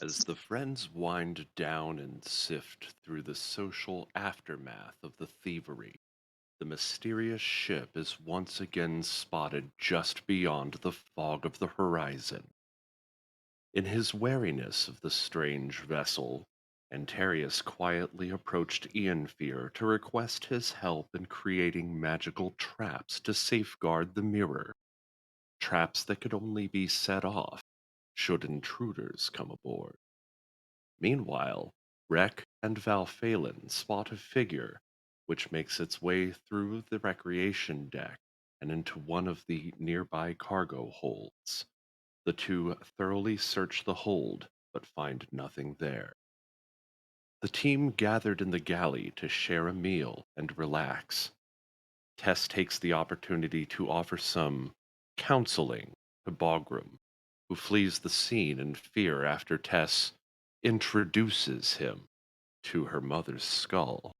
As the friends wind down and sift through the social aftermath of the thievery, the mysterious ship is once again spotted just beyond the fog of the horizon. In his wariness of the strange vessel, Anterius quietly approached Ianfyr to request his help in creating magical traps to safeguard the mirror, traps that could only be set off should intruders come aboard. Meanwhile, Rek and val'faelen spot a figure which makes its way through the recreation deck and into one of the nearby cargo holds. The two thoroughly search the hold, but find nothing there. The team gathered in the galley to share a meal and relax. Tess takes the opportunity to offer some counseling to Bogram, who flees the scene in fear after Tess introduces him to her mother's skull.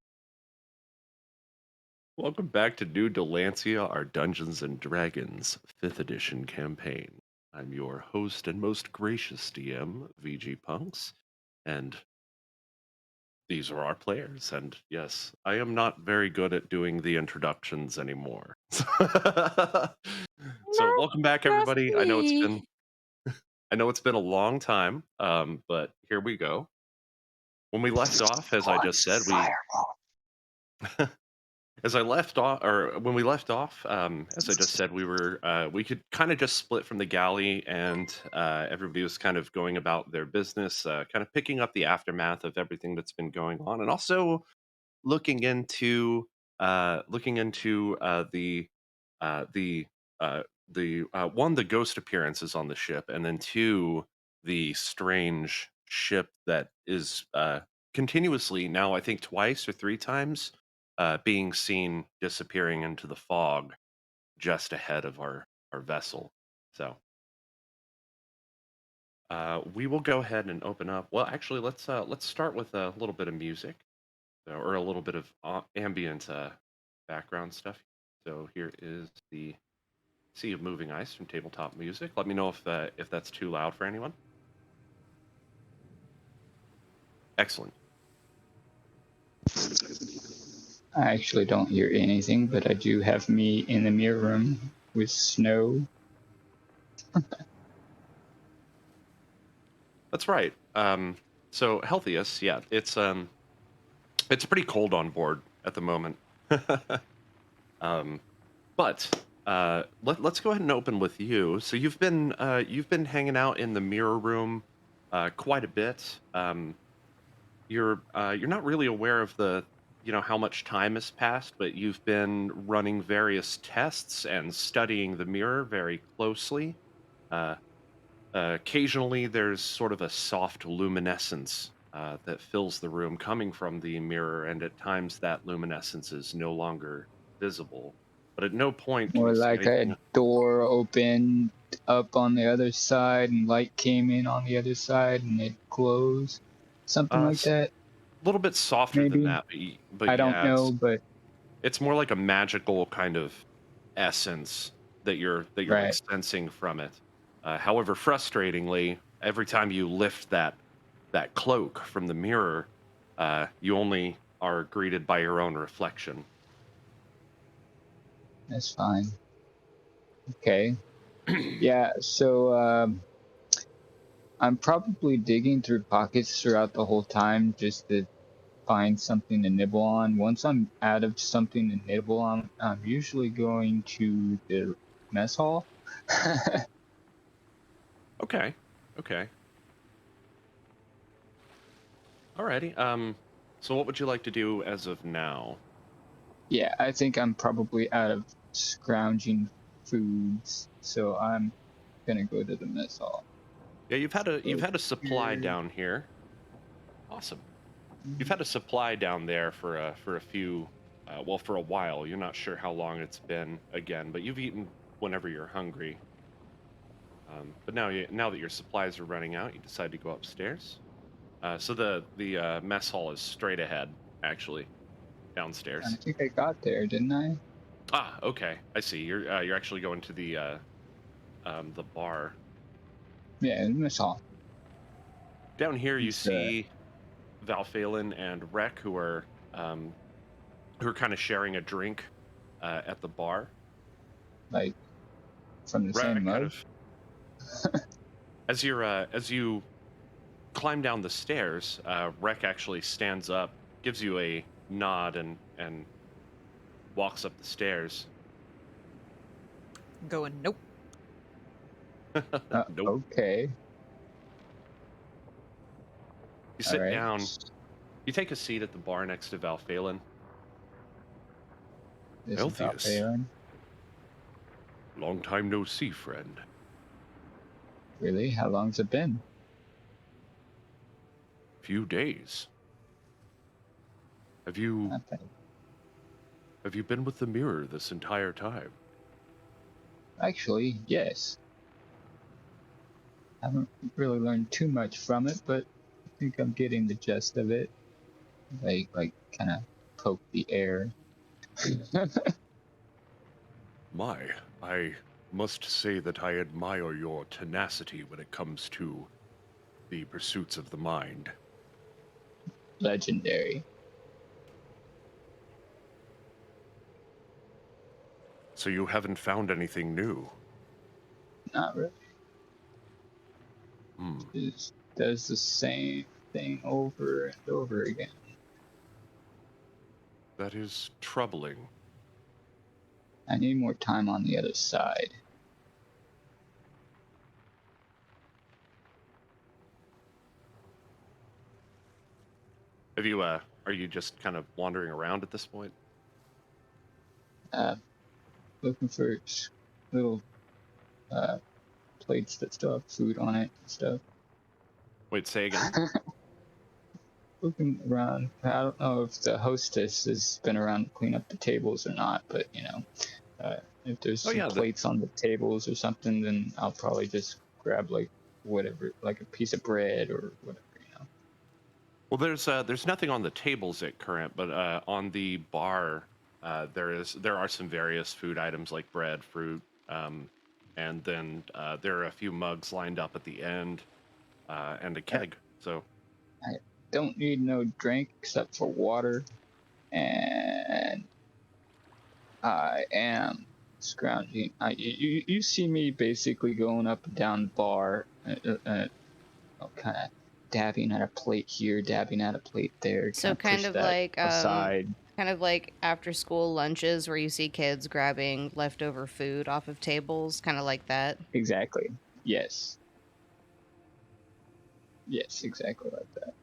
Welcome back to New Dalancia, our Dungeons and Dragons 5th edition campaign. I'm your host and most gracious DM, VGpunx, and these are our players. And yes, I am not very good at doing the introductions anymore. So No, welcome back, just everybody. me. I know it's been a long time, but here we go. When we left off, as I One just said, we fireball. as I left off, or when we left off, as I just said, we could kind of just split from the galley, and everybody was kind of going about their business, kind of picking up the aftermath of everything that's been going on, and also looking into the uh, the one, the ghost appearances on the ship, and then two, the strange ship that is continuously, now I think twice or three times, being seen disappearing into the fog just ahead of our vessel. So we will go ahead and open up. Well, actually, let's start with a little bit of music, or a little bit of ambient background stuff. So here is the Sea of Moving Ice from Tabletop Music. Let me know if that's too loud for anyone. Excellent. I actually don't hear anything, but I do have me in the mirror room with snow. That's right. So Heltheus, yeah, it's pretty cold on board at the moment. um, but let's go ahead and open with you. So you've been hanging out in the mirror room quite a bit. You're not really aware of the how much time has passed, but you've been running various tests and studying the mirror very closely. Uh, Occasionally, there's sort of a soft luminescence that fills the room coming from the mirror, and at times that luminescence is no longer visible. But at no point can Or you see like anything. a door opened up on the other side and light came in on the other side and it closed. Something like A that, little bit softer than maybe. that, but I don't yeah, know, but it's more like a magical kind of essence that you're like right. sensing from it. However, frustratingly, every time you lift that cloak from the mirror, you only are greeted by your own reflection. That's fine. Okay. Yeah, so I'm probably digging through pockets throughout the whole time just to find something to nibble on. Once I'm out of something to nibble on, I'm usually going to the mess hall. Okay, okay, alrighty. So what would you like to do as of now? Yeah, I think I'm probably out of scrounging foods, so I'm gonna go to the mess hall. Yeah, you've So had a supply here, down here. Awesome. You've had a supply down there for a few, well, for a while. You're not sure how long it's been again, but you've eaten whenever you're hungry. But now that your supplies are running out, you decide to go upstairs. So the mess hall is straight ahead, actually, I downstairs. think I got there, didn't I? Ah, okay, I see. You're actually going to the bar. Yeah, the mess hall. Down here, you It's see Val'faelen and Rek, um, who are kind of sharing a drink at the bar. like from the same Rek kind mug. of as you climb down the stairs, Rek actually stands up, gives you a nod, and walks up the stairs. Going, nope. Nope. Okay. You All sit right. down. You take a seat at the bar next to Val'faelen. This is Heltheus, Val'faelen. long time no see, friend. Really? How long's it been? Few days. Have you Nothing. have you been with the mirror this entire time? Actually, yes. Haven't really learned too much from it, but I think I'm getting the gist of it. Like kind of poke the air. My, I must say that I admire your tenacity when it comes to the pursuits of the mind. Legendary. So you haven't found anything new? Not really. Hmm. Just does the same thing over and over again. That is troubling. I need more time on the other side. Have you, are you just kind of wandering around at this point? Looking for little plates that still have food on it and stuff. Wait, say again? Looking around. I don't know if the hostess has been around to clean up the tables or not, but if there's Oh some yeah, plates on the tables or something, then I'll probably just grab like whatever, like a piece of bread or whatever. well, there's nothing on the tables at current, but on the bar, there are some various food items like bread, fruit, and then there are a few mugs lined up at the end, and a keg. So I don't need no drink except for water, and I am scrounging. You see me basically going up and down the bar, kind of dabbing at a plate here, dabbing at a plate there, kind So of push that aside. kind of like after school lunches where you see kids grabbing leftover food off of tables, kind of like that. Exactly. Yes. Yes, exactly like that.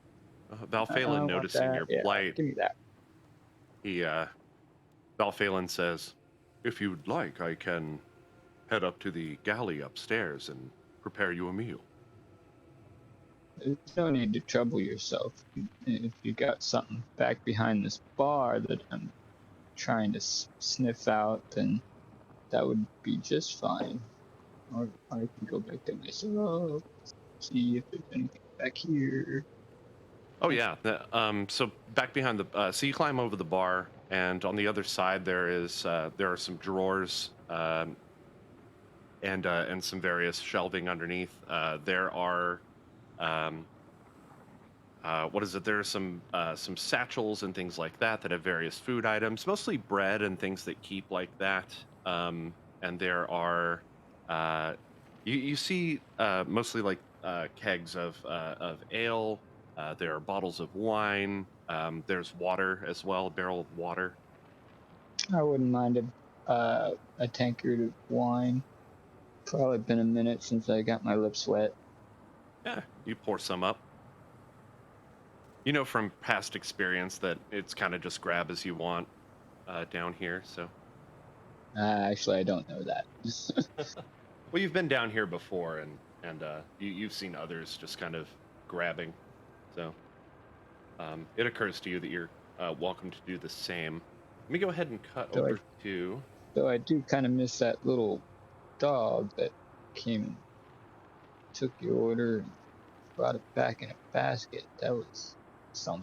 I Val'faelen, want noticing that. your Yeah, plight, give me that. he Val'faelen says, "If you'd like, I can head up to the galley upstairs and prepare you a meal." There's no need to trouble yourself. If you got something back behind this bar that I'm trying to sniff out, then that would be just fine. Or I can go back to myself, see if there's anything back here. Oh yeah. So back behind so you climb over the bar, and on the other side there are some drawers and some various shelving underneath. There are um, what is it? There are some satchels and things like that that have various food items, mostly bread and things that keep like that. And there are uh, you see mostly like kegs of ale. There are bottles of wine. There's water as well, a barrel of water. I wouldn't mind a tankard of wine. Probably been a minute since I got my lips wet. Yeah, you pour some up. You know from past experience that it's kind of just grab as you want down here. So, Actually, I don't know that. well, you've been down here before, and you've seen others just kind of grabbing. So, it occurs to you that you're welcome to do the same. Let me go ahead and cut Though I, over to. though I do kind of miss that little dog that came and took your order and brought it back in a basket. That was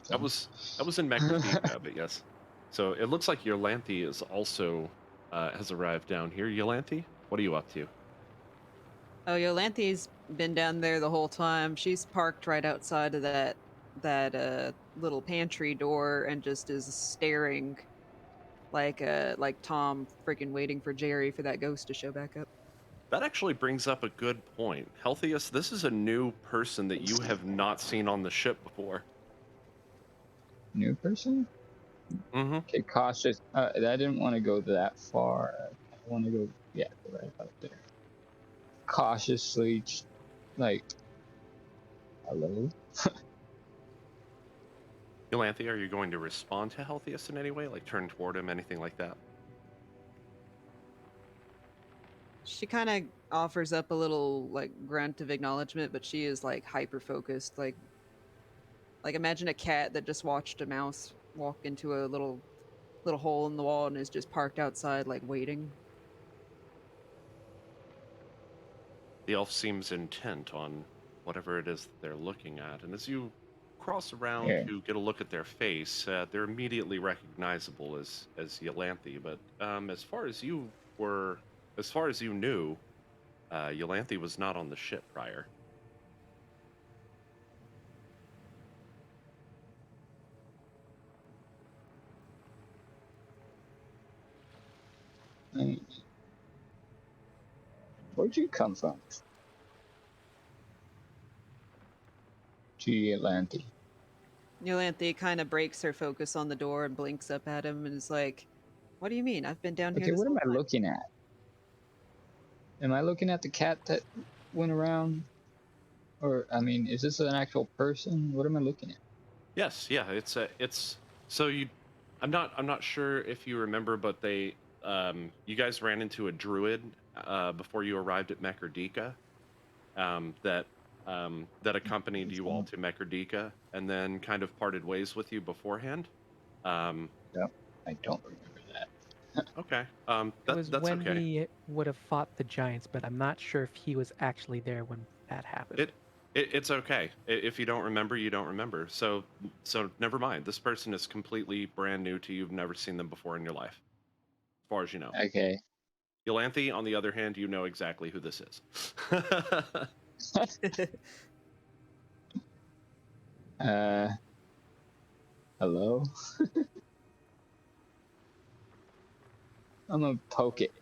That something. was in Magnifica, but yes. So it looks like Iolanthe is also has arrived down here. Iolanthe, what are you up to? Oh, Yolanthe's been down there the whole time. She's parked right outside of that little pantry door and just is staring like Tom freaking waiting for Jerry for that ghost to show back up. That actually brings up a good point. Heltheus, this is a new person that you have not seen on the ship before. New person? Mm-hmm. Okay, cautious. I didn't want to go that far. I want to go, yeah, right about there. Cautiously, like, hello? Iolanthe, are you going to respond to Heltheus in any way? Like turn toward him, anything like that? She kind of offers up a little like grunt of acknowledgement, but she is like hyper focused. Like imagine a cat that just watched a mouse walk into a little hole in the wall and is just parked outside like waiting. The elf seems intent on whatever it is that they're looking at, and as you cross around Yeah. to get a look at their face, they're immediately recognizable as Iolanthe. But as far as you knew, Iolanthe was not on the ship prior. Where'd you come from? Iolanthe. Iolanthe kind of breaks her focus on the door and blinks up at him and is like, "What do you mean? I've been down here Okay, this what am whole I time." looking at? Am I looking at the cat that went around? Or, I mean, is this an actual person? What am I looking at? Yes, yeah, it's so you. I'm not sure if you remember, but you guys ran into a druid before you arrived at Mecherdika, that accompanied you all to Mecherdika and then kind of parted ways with you beforehand. Yep, I don't remember that. Okay, It was that's when okay. we would have fought the giants, but I'm not sure if he was actually there when that happened. It's okay. If you don't remember, you don't remember. So never mind. This person is completely brand new to you. You've never seen them before in your life, as far as you know. Okay. Iolanthe, on the other hand, you know exactly who this is. Hello? I'm gonna poke it.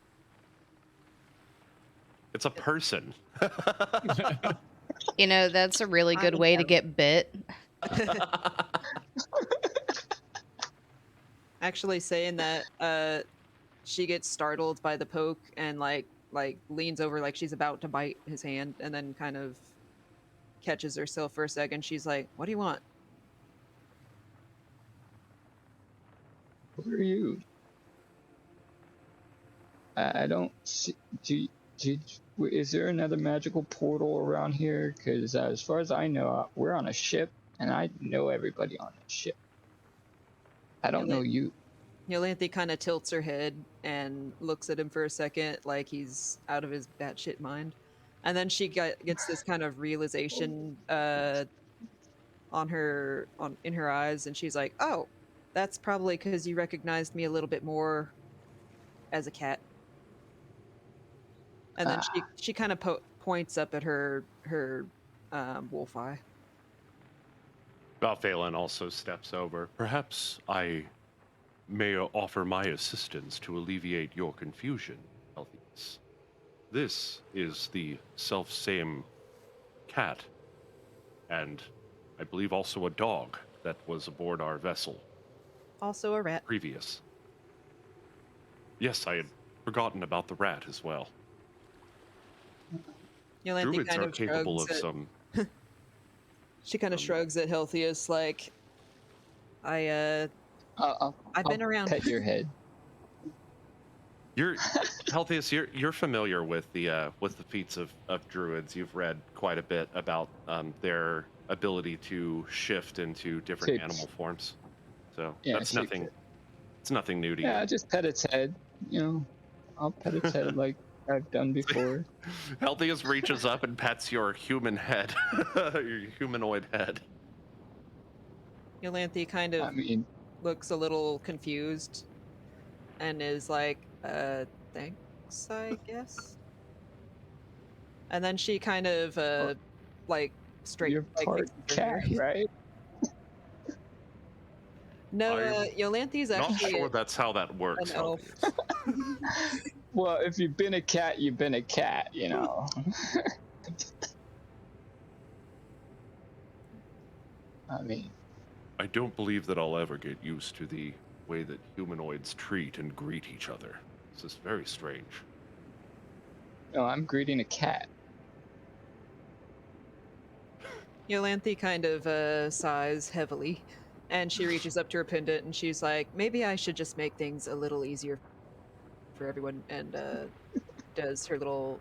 It's a person. You know, that's a really good way to get bit. Actually saying that, she gets startled by the poke and like leans over like she's about to bite his hand and then kind of catches herself for a second. She's like, "What do you want?" Who are you? I don't see. Is there another magical portal around here? Because as far as I know, we're on a ship, and I know everybody on the ship. I don't know you. Iolanthe kind of tilts her head and looks at him for a second like he's out of his batshit mind. And then she gets this kind of realization in her eyes, and she's like, "Oh, that's probably because you recognized me a little bit more as a cat." And then she kind of points up at her wolf eye. Val'faelen also steps over. Perhaps I may offer my assistance to alleviate your confusion, Heltheus. This is the self-same cat, and I believe also a dog that was aboard our vessel. Also a rat. Previous. Yes, I had forgotten about the rat as well. Iolanthe Druids kind are of capable of shrugs some. She kind of shrugs at Heltheus like, I've been around. Pet your head. You're Heltheus. You're familiar with the feats of druids. You've read quite a bit about their ability to shift into different animal forms. So Yeah, that's nothing. It's nothing new to you. Yeah, just pet its head. You know, I'll pet its head like I've done before. Heltheus reaches up and pets your human head, your humanoid head. Iolanthe kind of looks a little confused and is like, thanks, I guess. And then she kind of like straight You're like part fixes her hair. cat, right? No, I'm Iolanthe's not actually sure that's how that an works, elf. Heltheus. Well, if you've been a cat, you've been a cat, you know. I mean, I don't believe that I'll ever get used to the way that humanoids treat and greet each other. This is very strange. no, I'm greeting a cat. Iolanthe kind of sighs heavily, and she reaches up to her pendant and she's like, "Maybe I should just make things a little easier for everyone." And does her little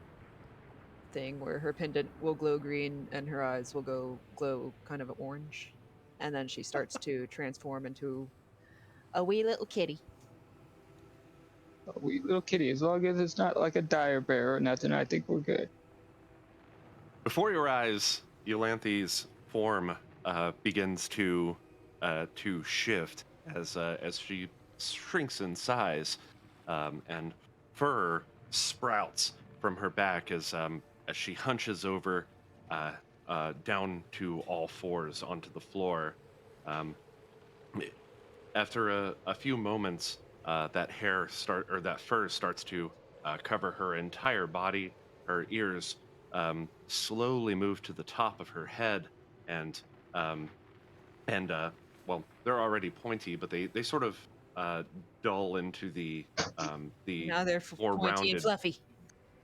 thing where her pendant will glow green and her eyes will go glow kind of orange, and then she starts to transform into a wee little kitty. A wee little kitty. As long as it's not like a dire bear or nothing, I think we're good. Before your eyes, Eulanthe's form begins to shift as she shrinks in size, and fur sprouts from her back as she hunches over down to all fours onto the floor. Um, After a few moments, that fur starts to cover her entire body. Her ears slowly move to the top of her head, and um, and well, they're already pointy, but they sort of uh, dull into the Now they're more pointy and rounded, fluffy.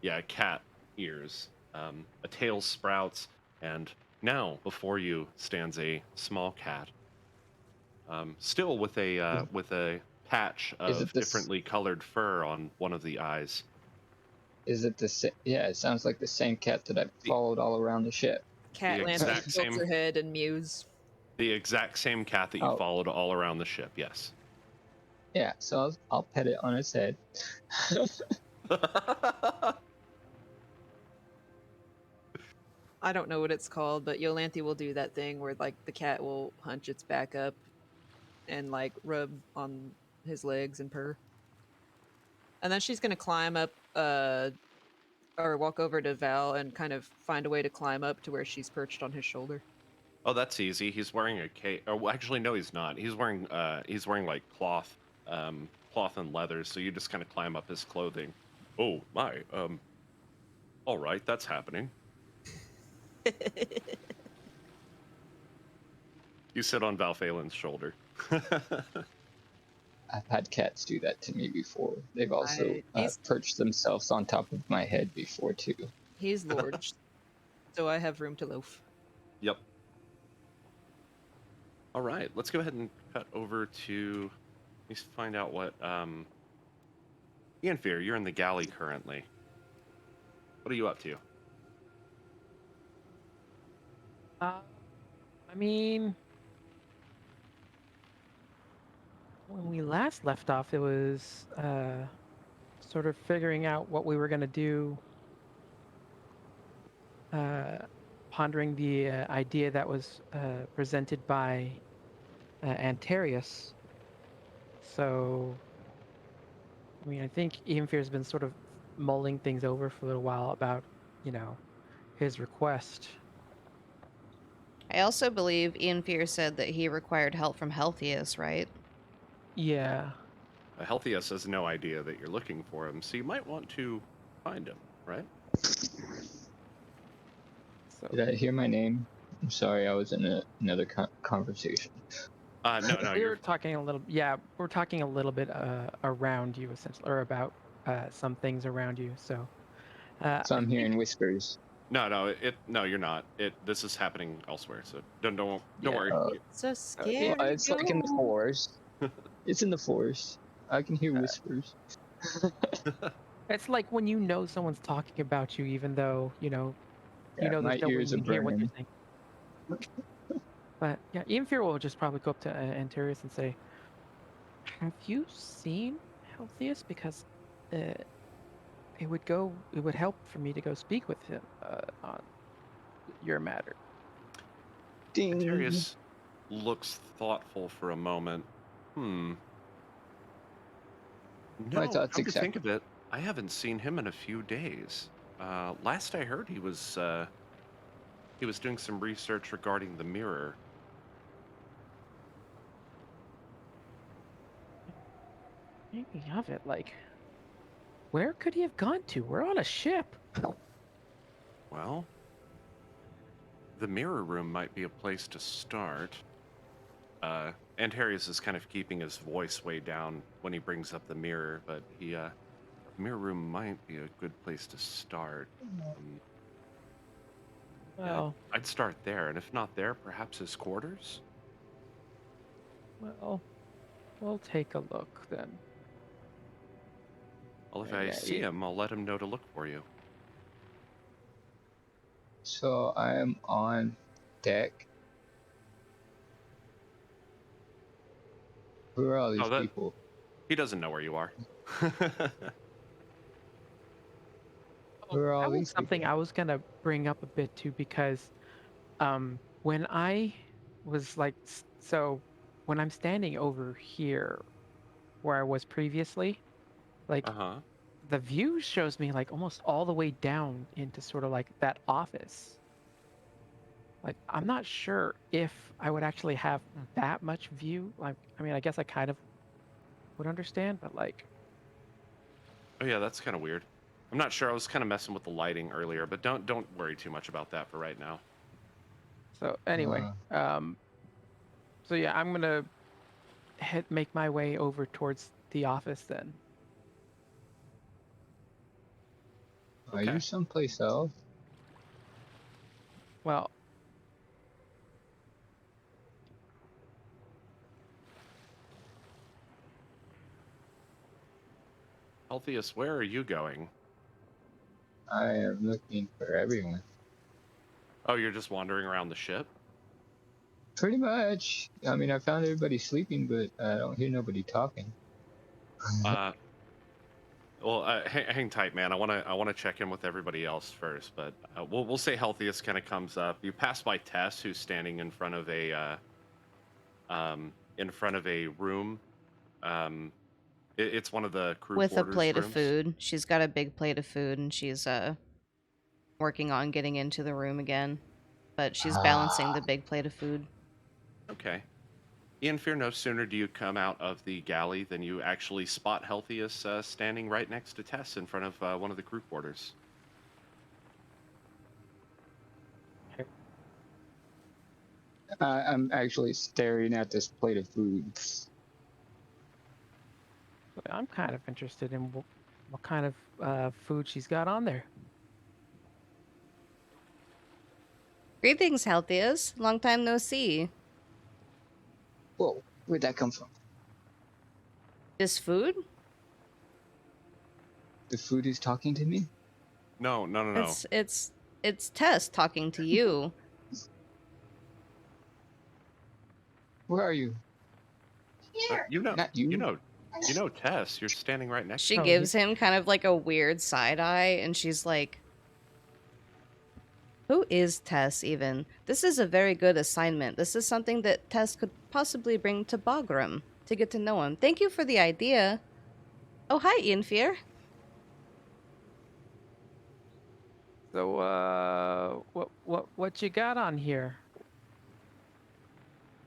yeah, cat ears. A tail sprouts, and now before you stands a small cat, still with a patch Is of it this? differently colored fur on one of the eyes. Is it the same? Yeah, it sounds like the same cat that I The, followed all around the ship. Cat Lanthe exact tilts same her head and mews. the exact same cat that you Oh, followed all around the ship. Yes. yeah. So I'll pet it on its head. I don't know what it's called, but Iolanthe will do that thing where like the cat will hunch its back up and like rub on his legs and purr. And then she's gonna climb up or walk over to Val and kind of find a way to climb up to where she's perched on his shoulder. Oh, that's easy. He's wearing a cape. Oh, well, actually, no, he's not. He's wearing like cloth and leather. So you just kind of climb up his clothing. Oh my. All right, that's happening. You sit on Val'faelen's shoulder. I've had cats do that to me before. They've also He's perched themselves on top of my head before too. he's Lord, so I have room to loaf. Yep. All right, let's go ahead and cut over to. Let's find out what. Ianfyr, you're in the galley currently. What are you up to? I mean, when we last left off, it was sort of figuring out what we were going to do, pondering the idea that was presented by Anterius. So, I mean, I think Ianfyr's been sort of mulling things over for a little while about, his request. I also believe Ianfyr said that he required help from Heltheus, right? Yeah. Heltheus has no idea that you're looking for him, so you might want to find him, right? So Did I hear my name? I'm sorry, I was in another conversation. No, we you're were talking a little. Yeah, we're talking a little bit around you, essentially, or about some things around you. So, So I I'm think hearing whispers. no, you're not. This is happening elsewhere, so don't yeah. worry. It's a yeah. scary Well, it's like in the ghost. forest. It's in the forest. I can hear whispers. It's like when you know someone's talking about you, even though Yeah, there's my no way ears you are can hear what they're burning. saying. But yeah, Ianfyr will just probably go up to Anterius and say, "Have you seen Heltheus? Because uh, it would help for me to go speak with him on your matter." Ding. Anterius looks thoughtful for a moment. My No, thoughts come to think exactly. of it, I haven't seen him in a few days. Last I heard, he was doing some research regarding the mirror. Thinking of it, like, where could he have gone to? We're on a ship. Well, the mirror room might be a place to start. Anterius is kind of keeping his voice way down when he brings up the mirror, but the mirror room might be a good place to start. Yeah, Well, I'd start there, and if not there, perhaps his quarters? well, we'll take a look then. Well, if And I yeah, see him, I'll let him know to look for you. So I am on deck. Who are all these Oh, people? he doesn't know where you are. Who are all that was these something people? I was gonna bring up a bit too, because when I was like, so when I'm standing over here where I was previously, like Uh-huh. the view shows me like almost all the way down into sort of like that office. Like I'm not sure if I would actually have that much view. Like, I mean, I guess I kind of would understand, but like, Oh yeah, that's kind of weird. I'm not sure. I was kind of messing with the lighting earlier, but don't worry too much about that for right now. so anyway, Uh, so yeah, I'm gonna make my way over towards the office then. are you Okay. someplace else? Well, Heltheus, where are you going? I am looking for everyone. Oh, you're just wandering around the ship? Pretty much. I mean, I found everybody sleeping, but I don't hear nobody talking. Uh, well, hang tight, man. I wanna check in with everybody else first, but we'll say Heltheus kind of comes up. You pass by Tess, who's standing in front of a room. Um, it's one of the crew With a quarters plate of rooms. food. She's got a big plate of food and she's working on getting into the room again. But she's balancing the big plate of food. Okay. Ianfyr, no sooner do you come out of the galley than you actually spot Heltheus standing right next to Tess in front of one of the crew quarters. I'm actually staring at this plate of food. I'm kind of interested in what kind of food she's got on there. Greetings, Heltheus. Long time no see. Whoa, where'd that come from? This food? The food is talking to me? No. It's Tess talking to you. Where are you? You know, Not you. Tess. You're standing right next She to Oh, her. gives him kind of like a weird side eye, and she's like, who is Tess even? This is a very good assignment. This is something that Tess could possibly bring to Bagram to get to know him. Thank you for the idea. Oh, hi, Ianfyr. so what you got on here?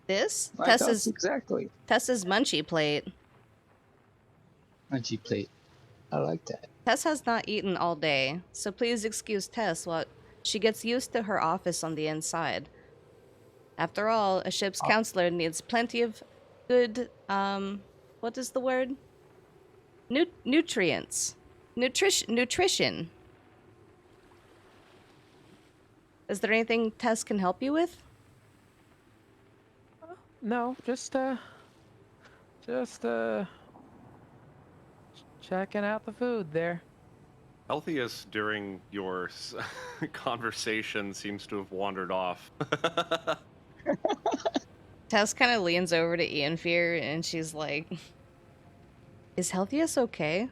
This? My thoughts exactly. Tess's munchie plate. Crunchy plate. I like that. Tess has not eaten all day, so please excuse Tess while she gets used to her office on the inside. After all, a ship's counselor needs plenty of good, what is the word? Nutrients. Nutrition. Is there anything Tess can help you with? No, just checking out the food there. Heltheus, during your conversation, seems to have wandered off. Tess kind of leans over to Ianfyr and she's like, is Heltheus okay?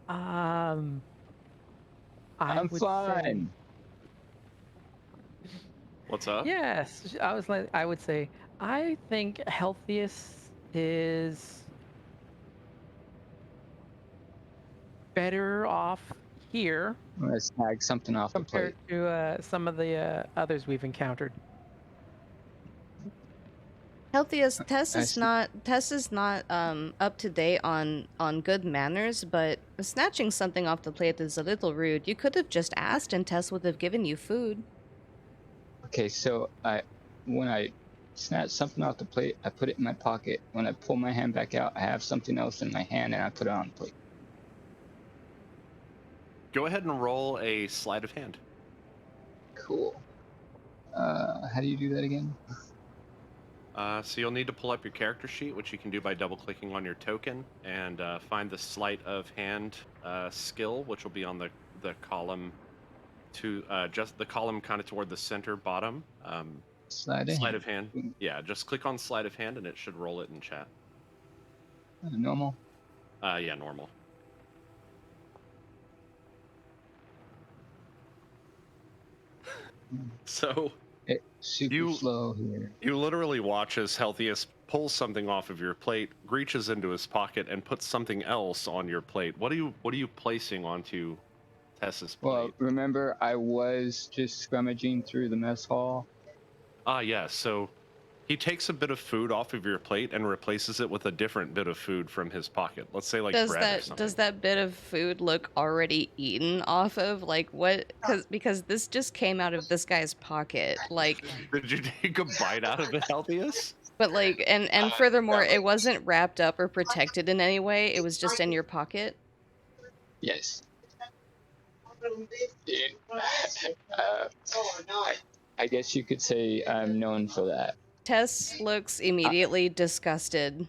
I I'm would say fine. What's up? yes. I would say I think Healthiest is better off here I'm gonna snag something off the compared plate. to some of the others we've encountered. Heltheus, I see. Tess is not up to date on good manners, but snatching something off the plate is a little rude. You could have just asked and Tess would have given you food. Okay, so when I snatch something off the plate, I put it in my pocket. When I pull my hand back out, I have something else in my hand and I put it on the plate. Go ahead and roll a sleight of hand. Cool. How do you do that again? So you'll need to pull up your character sheet, which you can do by double-clicking on your token, and find the sleight of hand skill, which will be on the column to just the column kind of toward the center bottom. Sleight Sleight of hand. Yeah, just click on sleight of hand, and it should roll it in chat. Normal. Yeah, normal. So It's super slow here. you literally watch as Heltheus pulls something off of your plate, reaches into his pocket, and puts something else on your plate. What are you placing onto Tess's plate? Well, remember, I was just scrummaging through the mess hall. Yeah, so he takes a bit of food off of your plate and replaces it with a different bit of food from his pocket. Let's say like bread or something. Does that bit of food look already eaten off of? Like what? Because this just came out of this guy's pocket. Like, Did you take a bite out of it, Heltheus? but like, and furthermore, it wasn't wrapped up or protected in any way. It was just in your pocket. Yes. I guess you could say I'm known for that. Tess looks immediately disgusted.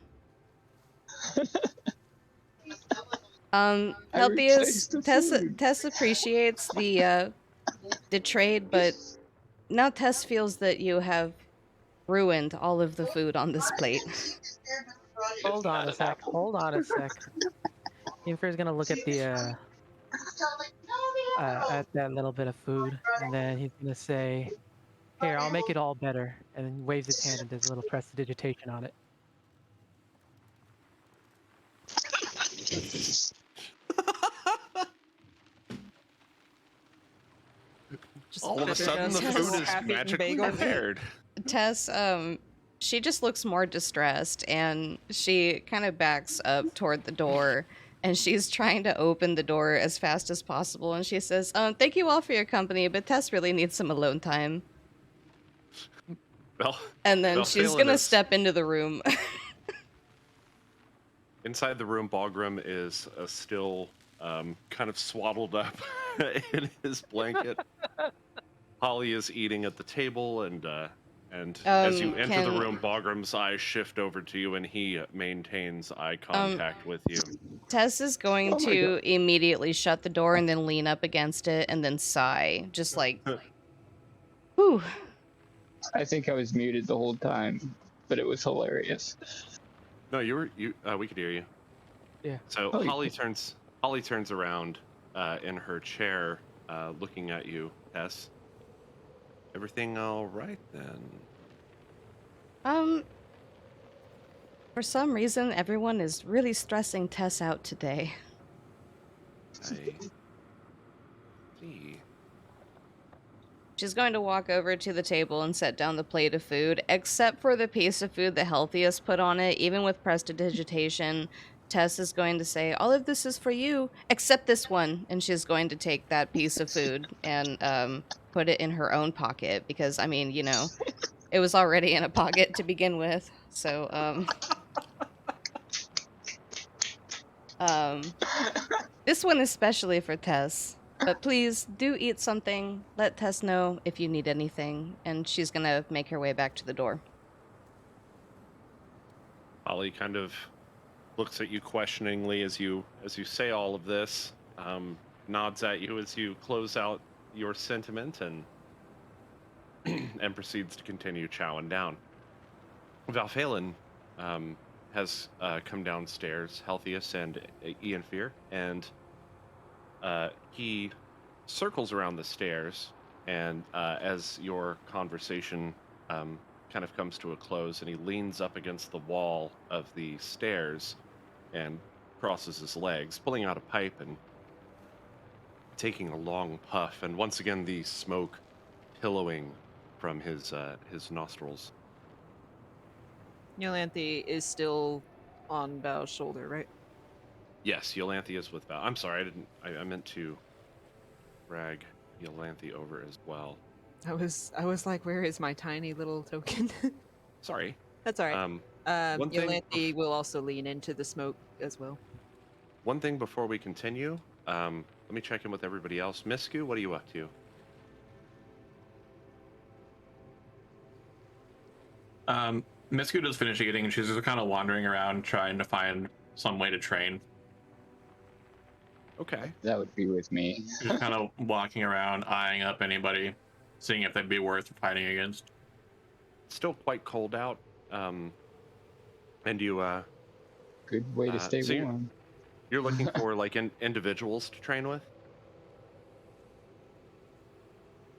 Heltheus, Tess appreciates the trade, but now Tess feels that you have ruined all of the food on this plate. Hold on a sec. Ianfyr's gonna look at the at that little bit of food, and then he's gonna say, "Here, I'll make it all better," and then waves his hand and does a little prestidigitation on it. Just All of a sudden, the bitterness. food is Half-eaten magically bagel. prepared. Tess, she just looks more distressed, and she kind of backs up toward the door, and she's trying to open the door as fast as possible, and she says, thank you all for your company, but Tess really needs some alone time. Well, And then she's gonna step into the room. Inside the room, Bagram is still kind of swaddled up in his blanket. Holly is eating at the table, and as you enter the room, Bagram's eyes shift over to you, and he maintains eye contact with you. Tess is going to immediately shut the door and then lean up against it and then sigh, just like, whew. I think I was muted the whole time, but it was hilarious. No, we could hear you. Yeah. So Holly turns around in her chair, looking at you, Tess. Everything all right then? For some reason, everyone is really stressing Tess out today. I see. She's going to walk over to the table and set down the plate of food, except for the piece of food the Heltheus put on it. Even with prestidigitation, Tess is going to say, all of this is for you, except this one. And she's going to take that piece of food and put it in her own pocket, because, I mean, you know, it was already in a pocket to begin with. So, this one is especially for Tess. But please, do eat something. Let Tess know if you need anything. And she's gonna make her way back to the door. Holly kind of looks at you questioningly as you say all of this, nods at you as you close out your sentiment, and and proceeds to continue chowing down. Val'faelen has come downstairs, Heltheus and Ianfyr, and he circles around the stairs, and as your conversation kind of comes to a close, and he leans up against the wall of the stairs and crosses his legs, pulling out a pipe and taking a long puff, and once again the smoke pillowing from his nostrils. Iolanthe is still on Bow's shoulder, right? Yes, Iolanthe is with Val. I'm sorry, I meant to drag Iolanthe over as well. I was like, where is my tiny little token? Sorry. That's all right. One thing. Iolanthe will also lean into the smoke as well. One thing before we continue. Let me check in with everybody else. Misku, what are you up to? Misku does finish eating, and she's just kind of wandering around trying to find some way to train. Okay. That would be with me. Just kind of walking around, eyeing up anybody, seeing if they'd be worth fighting against. It's still quite cold out. And you Good way to stay so warm. you're looking for like individuals to train with?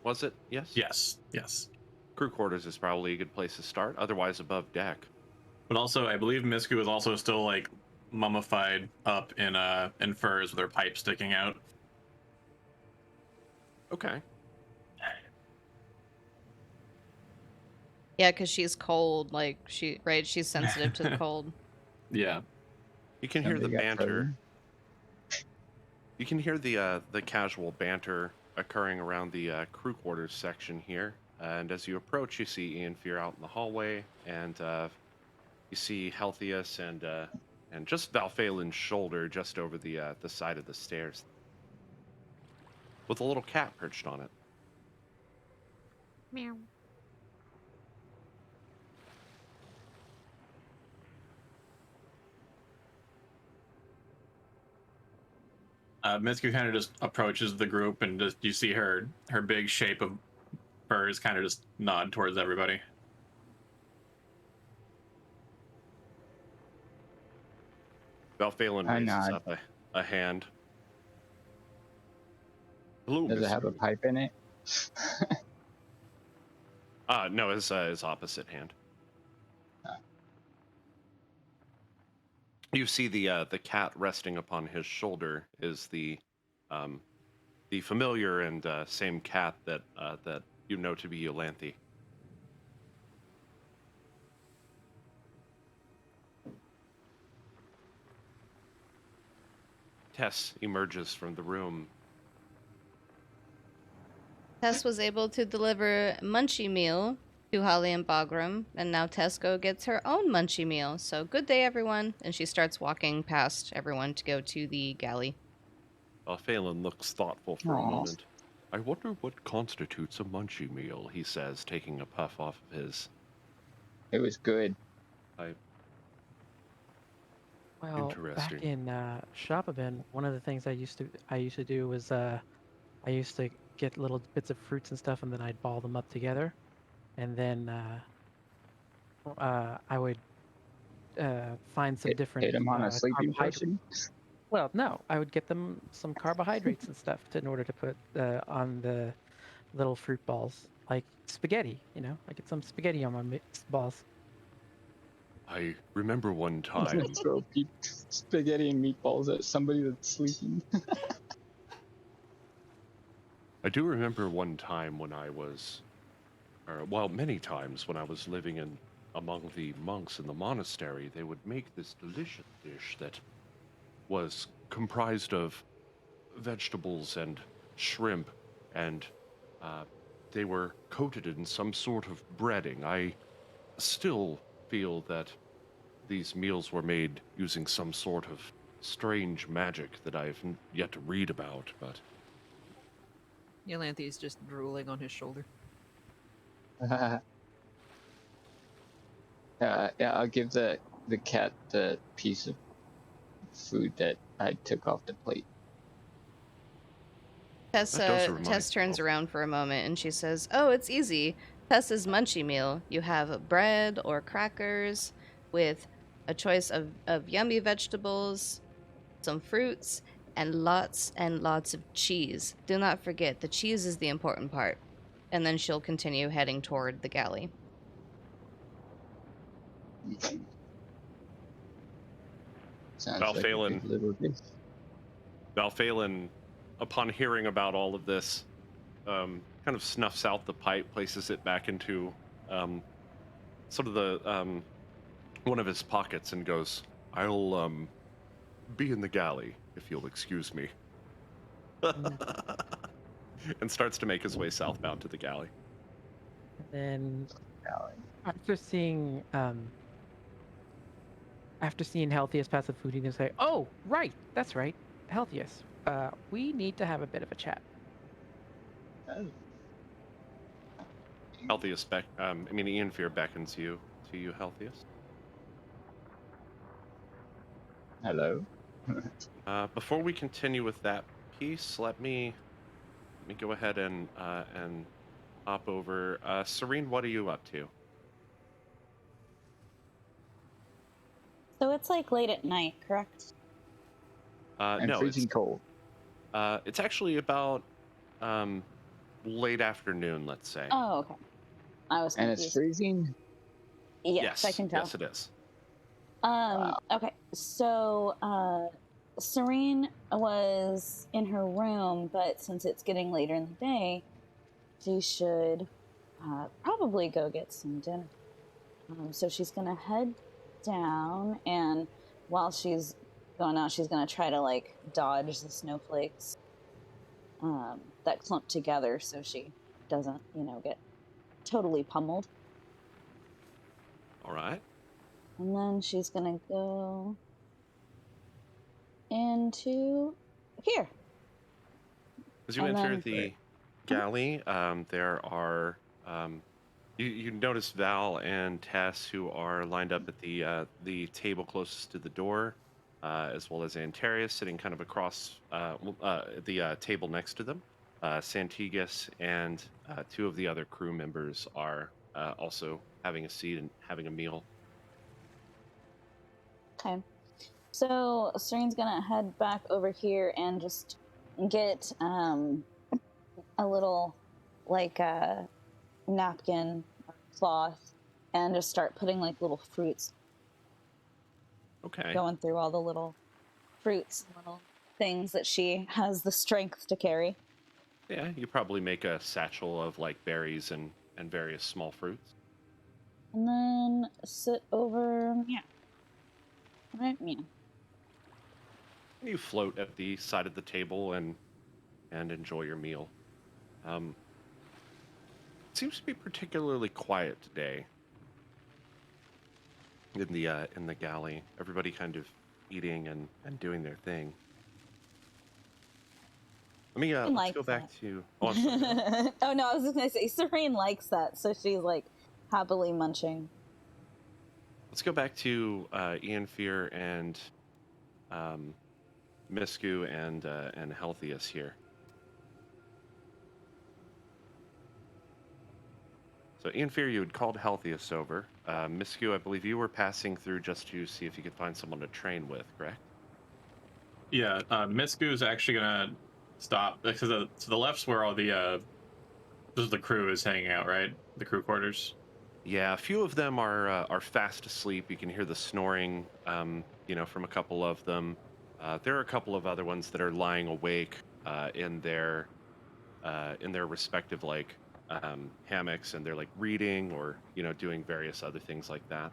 Was it? Yes. Yes. Crew quarters is probably a good place to start. Otherwise, above deck. But also, I believe Misku is also still like mummified up in furs with her pipe sticking out. Okay. Yeah, because she's cold. Like she's sensitive to the cold. Yeah. You can hear the Somebody got banter. frozen. You can hear the casual banter occurring around the crew quarters section here. And as you approach, you see Ianfyr out in the hallway, and you see Heltheus and just val'faelen's shoulder just over the side of the stairs, with a little cat perched on it. Meow. Misku kind of just approaches the group, and just you see her big shape of furs kind of just nod towards everybody. Val'faelen I raises nod. up a hand. Hello, Does it have a Misku. pipe in it? No, his opposite hand. You see the cat resting upon his shoulder is the familiar and same cat that you know to be Iolanthe. Tess emerges from the room. Tess was able to deliver munchie meal to Holly and Bagram, and now Tesco gets her own munchie meal. So good day, everyone. And she starts walking past everyone to go to the galley. Val'faelen looks thoughtful for a Aw. moment. I wonder what constitutes a munchie meal, he says, taking a puff off of his It was good. pipe. Well, back Interesting. in Shopabin, one of the things I used to do was I used to get little bits of fruits and stuff, and then I'd ball them up together, and then I would find some different Hit him on a sleeping carbohydrates. potion. Well, no, I would get them some carbohydrates and stuff in order to put on the little fruit balls, like spaghetti. I get some spaghetti on my mixed balls. I remember one I'm time. gonna throw spaghetti and meatballs at somebody that's sleeping. I do remember one time when I was, many times when I was living among the monks in the monastery, they would make this delicious dish that was comprised of vegetables and shrimp, and they were coated in some sort of breading. I still feel that these meals were made using some sort of strange magic that I've yet to read about, but Iolanthe is just drooling on his shoulder. Yeah, I'll give the cat the piece of food that I took off the plate. Tess, that does remind Tess turns me. around for a moment and she says, "Oh, it's easy. Tess's munchie meal. You have bread or crackers with a choice of yummy vegetables, some fruits, and lots of cheese. Do not forget, the cheese is the important part." And then she'll continue heading toward the galley. Sounds like a good little dish. Val'faelen upon hearing about all of this, kind of snuffs out the pipe, places it back into sort of the one of his pockets, and goes, "I'll be in the galley if you'll excuse me," and starts to make his way southbound to the galley. And then Alley. after seeing Healthiest pass the food, he's gonna say, "Oh, right, that's right, Healthiest. We need to have a bit of a chat." Oh, Healthiest Ianfyr beckons you to you, Healthiest. hello. Before we continue with that piece, let me go ahead and hop over. Cyrene, what are you up to? So it's like late at night, correct? And No, freezing cold. it's actually about late afternoon, let's say. Oh, okay. I was And it's confused. freezing? Yes, I can tell. Yes, it is. Wow. Okay, so Cyrene was in her room, but since it's getting later in the day, she should probably go get some dinner. So she's gonna head down, and while she's going out, she's gonna try to like dodge the snowflakes that clump together, so she doesn't, get totally pummeled. All right. And then she's gonna go into here. As you And enter then the galley, there are you notice Val and Tess, who are lined up at the table closest to the door, as well as Anterius sitting kind of across the table next to them. Santigas and two of the other crew members are also having a seat and having a meal. okay. So Serene's gonna head back over here and just get a little like napkin or cloth and just start putting like little fruits, Okay. going through all the little fruits and little things that she has the strength to carry. Yeah, you probably make a satchel of like berries and various small fruits. And then sit over, yeah. Right, yeah. You float at the side of the table and enjoy your meal. Um, it seems to be particularly quiet today in the galley. Everybody kind of eating and doing their thing. Let me Serene let's go likes back that. to. Oh, I'm sorry. Oh no, I was just gonna say Serene likes that, so she's like happily munching. Let's go back to Ianfyr and um, Misku and Heltheus here. So Ianfyr, you had called Heltheus over. Misku, I believe you were passing through just to see if you could find someone to train with, correct? Yeah, Misku's actually gonna stop because to the left's where all the this is the crew is hanging out, right? The crew quarters. Yeah, a few of them are fast asleep. You can hear the snoring, from a couple of them. There are a couple of other ones that are lying awake in their respective like hammocks, and they're like reading or doing various other things like that.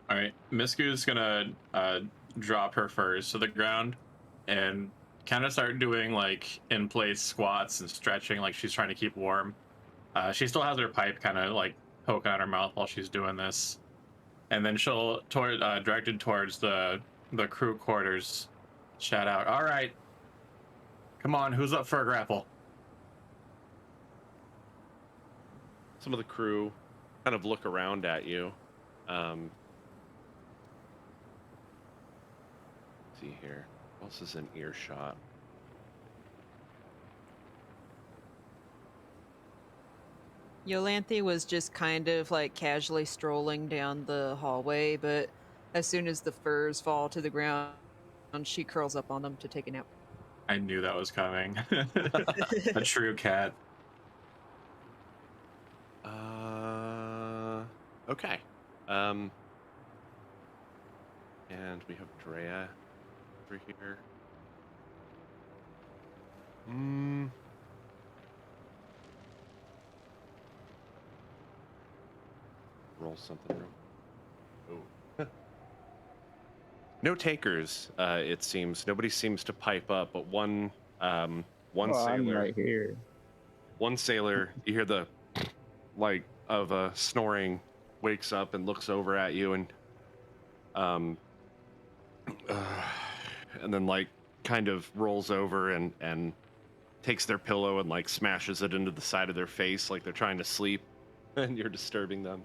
All right, Misku's gonna drop her furs to the ground and kind of start doing like in place squats and stretching, like she's trying to keep warm. She still has her pipe kind of like poking out her mouth while she's doing this, and then she'll directed towards the crew quarters, shout out, "All right, come on, who's up for a grapple?" Some of the crew kind of look around at you. Um, let's see here. Who else is in earshot? Iolanthe was just kind of like casually strolling down the hallway, but as soon as the furs fall to the ground, she curls up on them to take a nap. I knew that was coming. A true cat. Okay. Um, and we have Drea over here. Roll something real. Oh. No takers, it seems. Nobody seems to pipe up, but one I'm sailor. right here. One sailor, you hear the like of snoring, wakes up and looks over at you, and then like kind of rolls over and takes their pillow and like smashes it into the side of their face like they're trying to sleep, and you're disturbing them.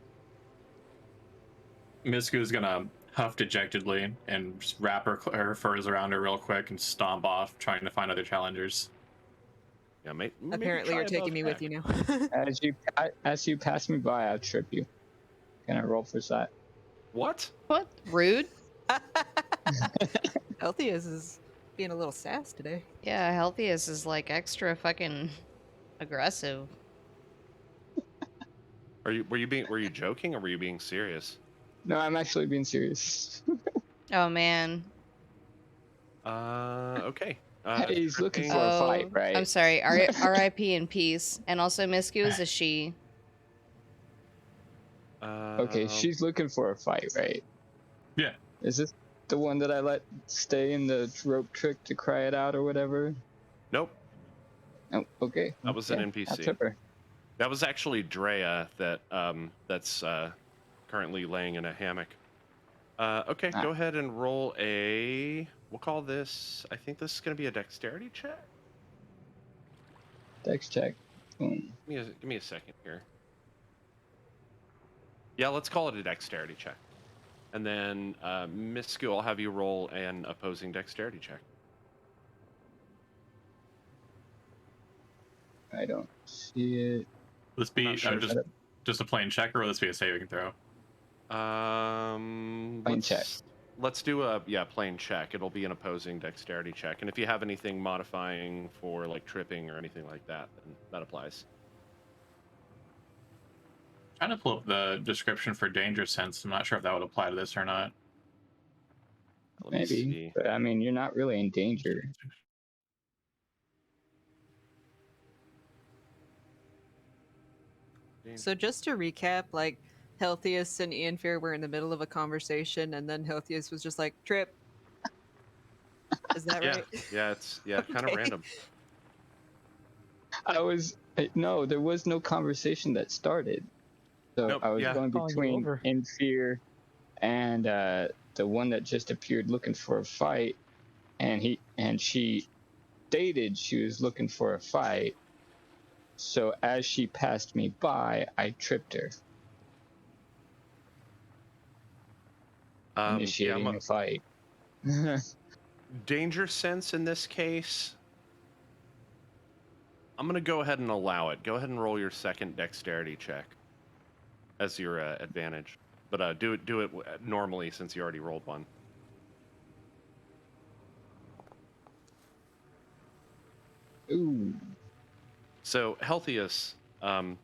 Misku's gonna huff dejectedly and just wrap her furs around her real quick and stomp off, trying to find other challengers. Yeah, maybe Apparently, you're taking me with you now. As you pass me by, I'll trip you. Can I roll for that? What? What? Rude? Heltheus is being a little sass today. Yeah, Heltheus is like extra fucking aggressive. Were you joking or were you being serious? No, I'm actually being serious. Oh man. Okay. Hey, he's looking tripping- for a fight, right? I'm sorry. R.I.P. in peace. And also, Misku is a she. Okay, she's looking for a fight, right? Yeah. Is this the one that I let stay in the rope trick to cry it out or whatever? Nope. Oh, okay. That was Okay, an NPC. I'll trip her. That was actually Drea that's currently laying in a hammock. Okay, go ahead and roll a. We'll call this. I think this is going to be a dexterity check. Dex check. Boom. Give me a second here. Yeah, let's call it a dexterity check. And then Misku, I'll have you roll an opposing dexterity check. I don't see it. Will this be Not sure. just a plain check, or will this be a saving throw? Plain check. Let's do a plain check. It'll be an opposing dexterity check, and if you have anything modifying for like tripping or anything like that, then that applies. Trying to pull up the description for danger sense. I'm not sure if that would apply to this or not. Let me Maybe, see. but I mean, you're not really in danger. So just to recap, like Heltheus and Ianfyr were in the middle of a conversation, and then Heltheus was just like, "Trip." Is that right? Yeah, it's kind of Okay. random. No, there was no conversation that started. So Nope, I was yeah. going Calling you between over. Ianfyr and the one that just appeared looking for a fight, and she stated she was looking for a fight. So as she passed me by, I tripped her, initiating a fight. Danger sense in this case. I'm gonna go ahead and allow it. Go ahead and roll your second dexterity check as your advantage, but do it normally since you already rolled one. Ooh. So Heltheus, I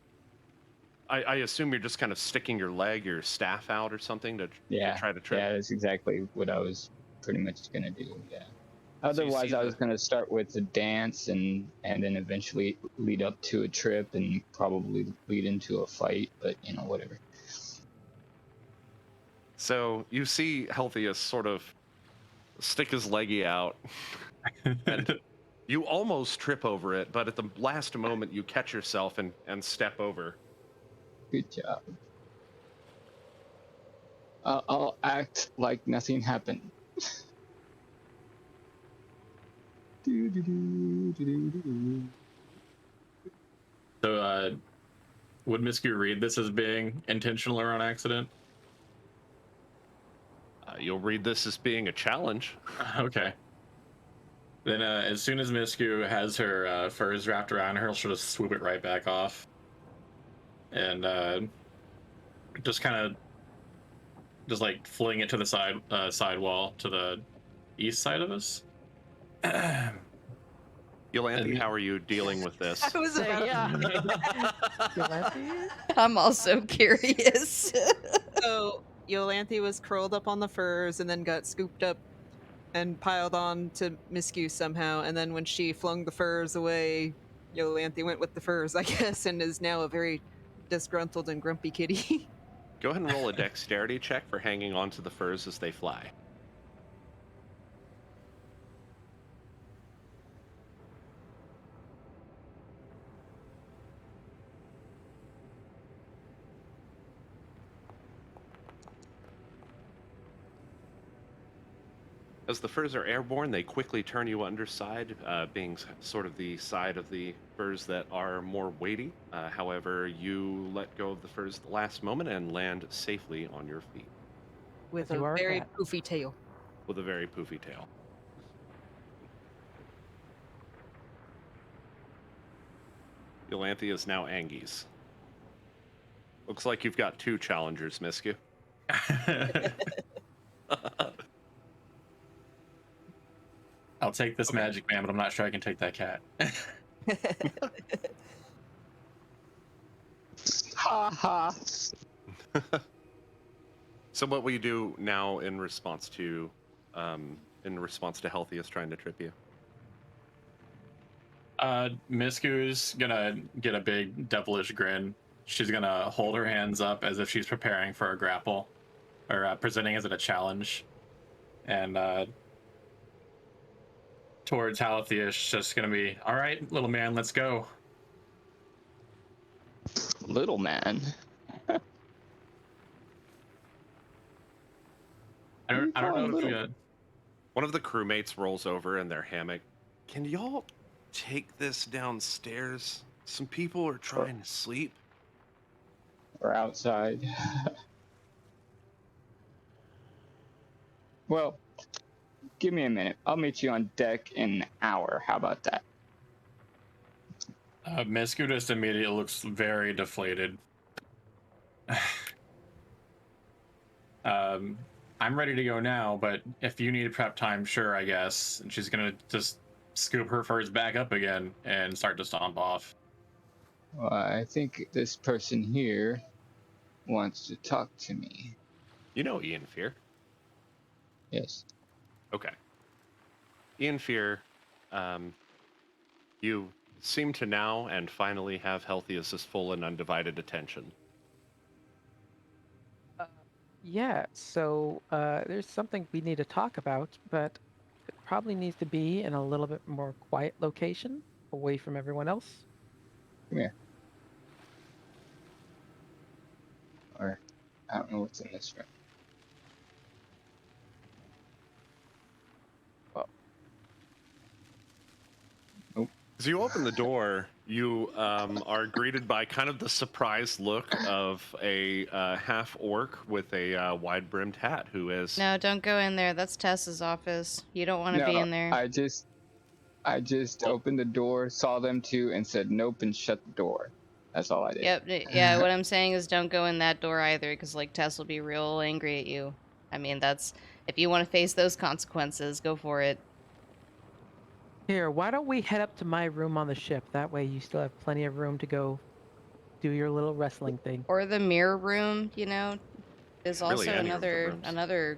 assume you're just kind of sticking your leg, your staff out or something to try to trip. Yeah, that's exactly what I was pretty much gonna do. Yeah. you Otherwise, see I was gonna start with the dance and then eventually lead up to a trip and probably lead into a fight. But whatever. So you see Heltheus sort of stick his leggy out, and you almost trip over it, but at the last moment you catch yourself and step over. Good job. I'll act like nothing happened. So, would Misku read this as being intentional or on accident? You'll read this as being a challenge. Okay. Then, as soon as Misku has her furs wrapped around her, she'll just swoop it right back off, and just kind of like fling it to the side wall to the east side of us. Iolanthe, how are you dealing with this? I was about Iolanthe? I'm also curious. So Iolanthe was curled up on the furs and then got scooped up and piled on to Misku somehow. And then when she flung the furs away, Iolanthe went with the furs, I guess, and is now a very disgruntled and grumpy kitty. Go ahead and roll a dexterity check for hanging on to the furs as they fly. As the furs are airborne, they quickly turn you underside, being sort of the side of the furs that are more weighty. However, you let go of the furs at the last moment and land safely on your feet With As you a are a very cat. poofy tail. with a very poofy tail. Iolanthe is now Anguis. Looks like you've got 2 challengers, Misku. I'll take this Okay. magic man, but I'm not sure I can take that cat. Ha ha. So what will you do now in response to Heltheus trying to trip you? Misku's gonna get a big devilish grin. She's gonna hold her hands up as if she's preparing for a grapple, or presenting as it a challenge, and towards Heltheus, just gonna be, all right, little man, let's go. Little man. I Who you don't calling know if little? One of the crewmates rolls over in their hammock. Can y'all take this downstairs? Some people are trying to sleep. Or outside. Well, give me a minute. I'll meet you on deck in an hour. How about that? Misku just immediately looks very deflated. I'm ready to go now, but if you need prep time, sure, I guess. And she's gonna just scoop her furs back up again and start to stomp off. Well, I think this person here wants to talk to me. You know Ianfyr. Yes. Okay. Ianfyr, you seem to now and finally have Heltheus' full and undivided attention. Yeah, so there's something we need to talk about, but it probably needs to be in a little bit more quiet location, away from everyone else. Come here. Or, I don't know what's in this room. As you open the door, you are greeted by kind of the surprised look of a half-orc with a wide-brimmed hat who is... No, don't go in there. That's Tess's office. You don't want to be No, in there. I just Well- opened the door, saw them two, and said nope and shut the door. That's all I did. Yep. Yeah. What I'm saying is, don't go in that door either, because like Tess will be real angry at you. I mean, that's if you want to face those consequences, go for it. Here, why don't we head up to my room on the ship? That way you still have plenty of room to go do your little wrestling thing. Or the mirror room, you know, is Really, also any of the rooms. another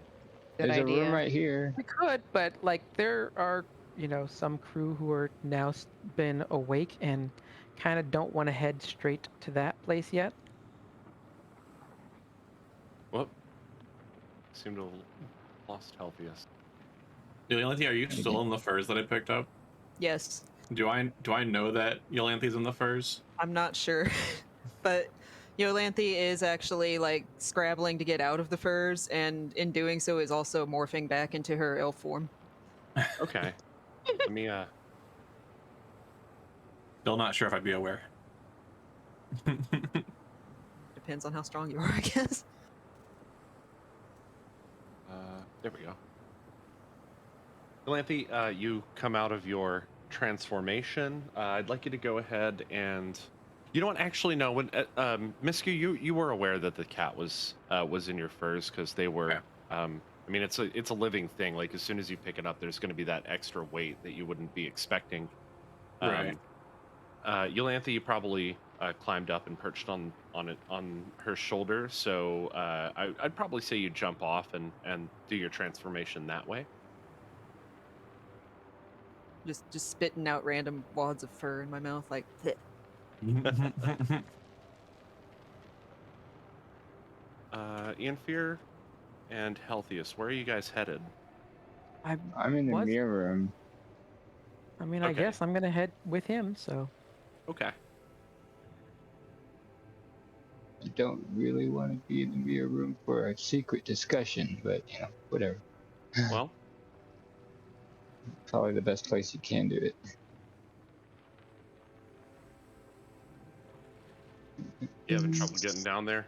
good There's idea. a room right here. We could, but like there are, some crew who are now been awake and kind of don't want to head straight to that place yet. Whoop. Seem to have lost Heltheus. Iolanthe, are you still in the furs that I picked up? Yes. Do I know that Iolanthe's in the furs? I'm not sure. But Iolanthe is actually like scrabbling to get out of the furs, and in doing so is also morphing back into her elf form. Okay. Let me, Still not sure if I'd be aware. Depends on how strong you are, I guess. there we go. Iolanthe, you come out of your transformation. I'd like you to go ahead and... You don't actually know when... Misku, you were aware that the cat was in your furs because they were... Okay. I mean, it's a living thing. Like, as soon as you pick it up, there's going to be that extra weight that you wouldn't be expecting. Right. Iolanthe, you probably climbed up and perched on her shoulder. So I'd probably say you jump off and do your transformation that way. just spitting out random wads of fur in my mouth, like. Ianfyr and Heltheus, where are you guys headed? I'm in the was- mirror room. I mean, I Okay. guess I'm gonna head with him. So Okay. I don't really want to be in the mirror room for a secret discussion, but whatever. Well, Probably the best place you can do it. you having trouble getting down there?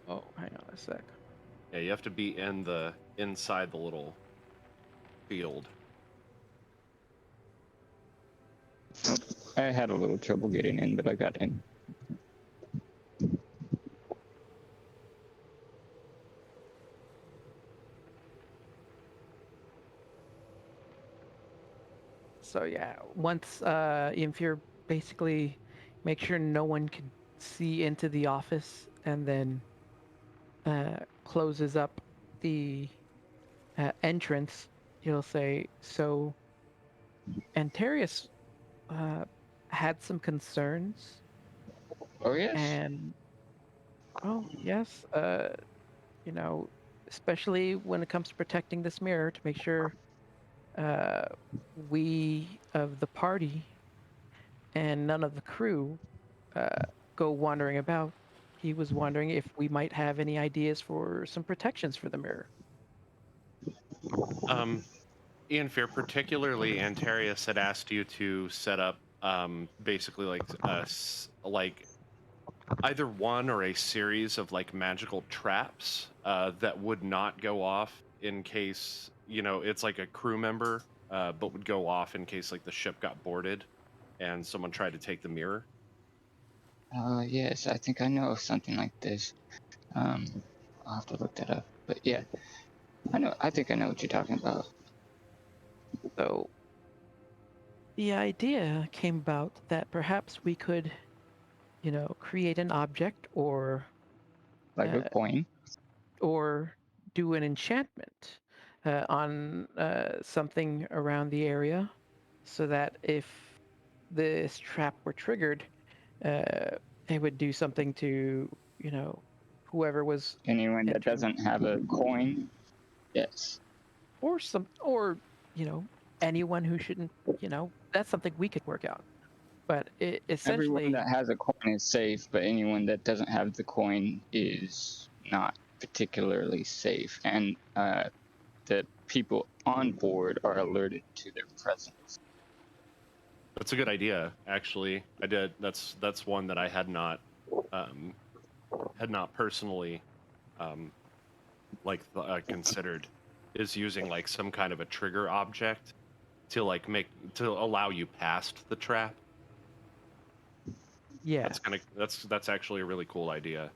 oh, hang on a sec. Yeah, you have to be inside the little field. I had a little trouble getting in, but I got in. So yeah, once Ianfyr basically make sure no one can see into the office, and then closes up the entrance, he'll say, "So Anterius had some concerns, Oh yes. and oh yes, especially when it comes to protecting this mirror, to make sure we of the party and none of the crew go wandering about. He was wondering if we might have any ideas for some protections for the mirror." Ianfyr, particularly Anterius had asked you to set up basically like either one or a series of like magical traps that would not go off in case it's like a crew member, but would go off in case like the ship got boarded and someone tried to take the mirror. Yes, I think I know of something like this. I'll have to look that up. But yeah, I think I know what you're talking about. So the idea came about that perhaps we could, create an object Like a uh, coin. or do an enchantment on something around the area, so that if this trap were triggered, it would do something to, whoever was Anyone that entering, doesn't have a coin. Yes. or anyone who shouldn't. That's something we could work out. But Everyone essentially, that has a coin is safe, but anyone that doesn't have the coin is not particularly safe. And the people on board are alerted to their presence. That's a good idea, actually. I did. That's one that I had not personally considered, is using like some kind of a trigger object to like to allow you past the trap. yeah. That's actually a really cool idea.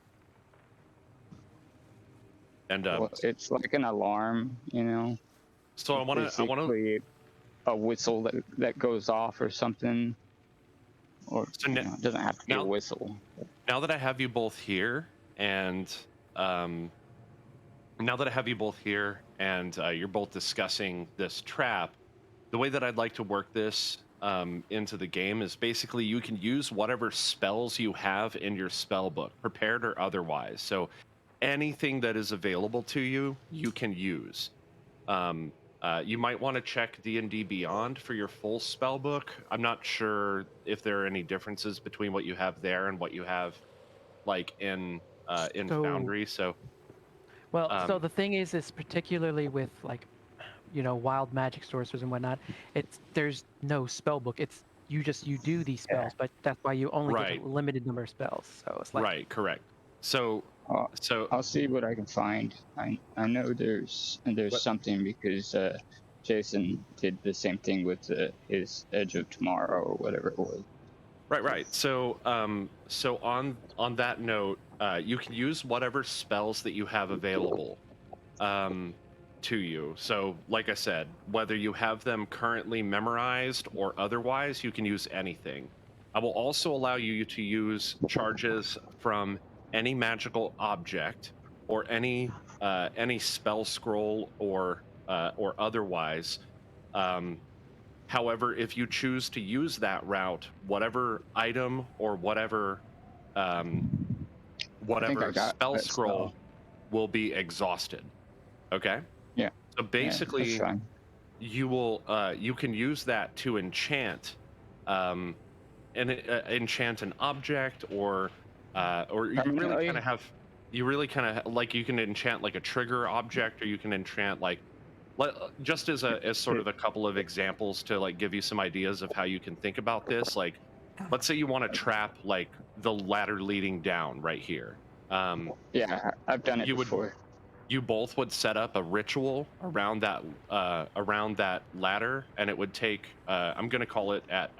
And Well, it's like an alarm, so I want to basically a whistle that goes off or something, or So it doesn't have to be a whistle. now that I have you both here, and you're both discussing this trap, the way that I'd like to work this into the game is basically you can use whatever spells you have in your spell book, prepared or otherwise. So anything that is available to you, you can use. You might want to check D&D Beyond for your full spell book. I'm not sure if there are any differences between what you have there and what you have like in Foundry. So So the thing is particularly with like, wild magic sorcerers and whatnot, there's no spell book. It's you do these spells, but that's why you only get a limited number of spells. So it's like right, correct. So I'll see what I can find. I know there's something because Jason did the same thing with his Edge of Tomorrow or whatever it was. Right. So on that note, you can use whatever spells that you have available to you. So like I said, whether you have them currently memorized or otherwise, you can use anything. I will also allow you to use charges from any magical object or any spell scroll or or otherwise. However, if you choose to use that route, whatever item or whatever I think I got spell that scroll spell. will be exhausted. Okay. Yeah. So Yeah, that's basically, fine. you can use that to enchant, um, enchant an object, or Permanently? you really kind of like you can enchant like a trigger object, or you can enchant like just as sort of a couple of examples to like give you some ideas of how you can think about this. Like, let's say you want to trap like the ladder leading down right here. Yeah, I've done it You would before. you both would set up a ritual around that ladder, and it would take I'm going to call it at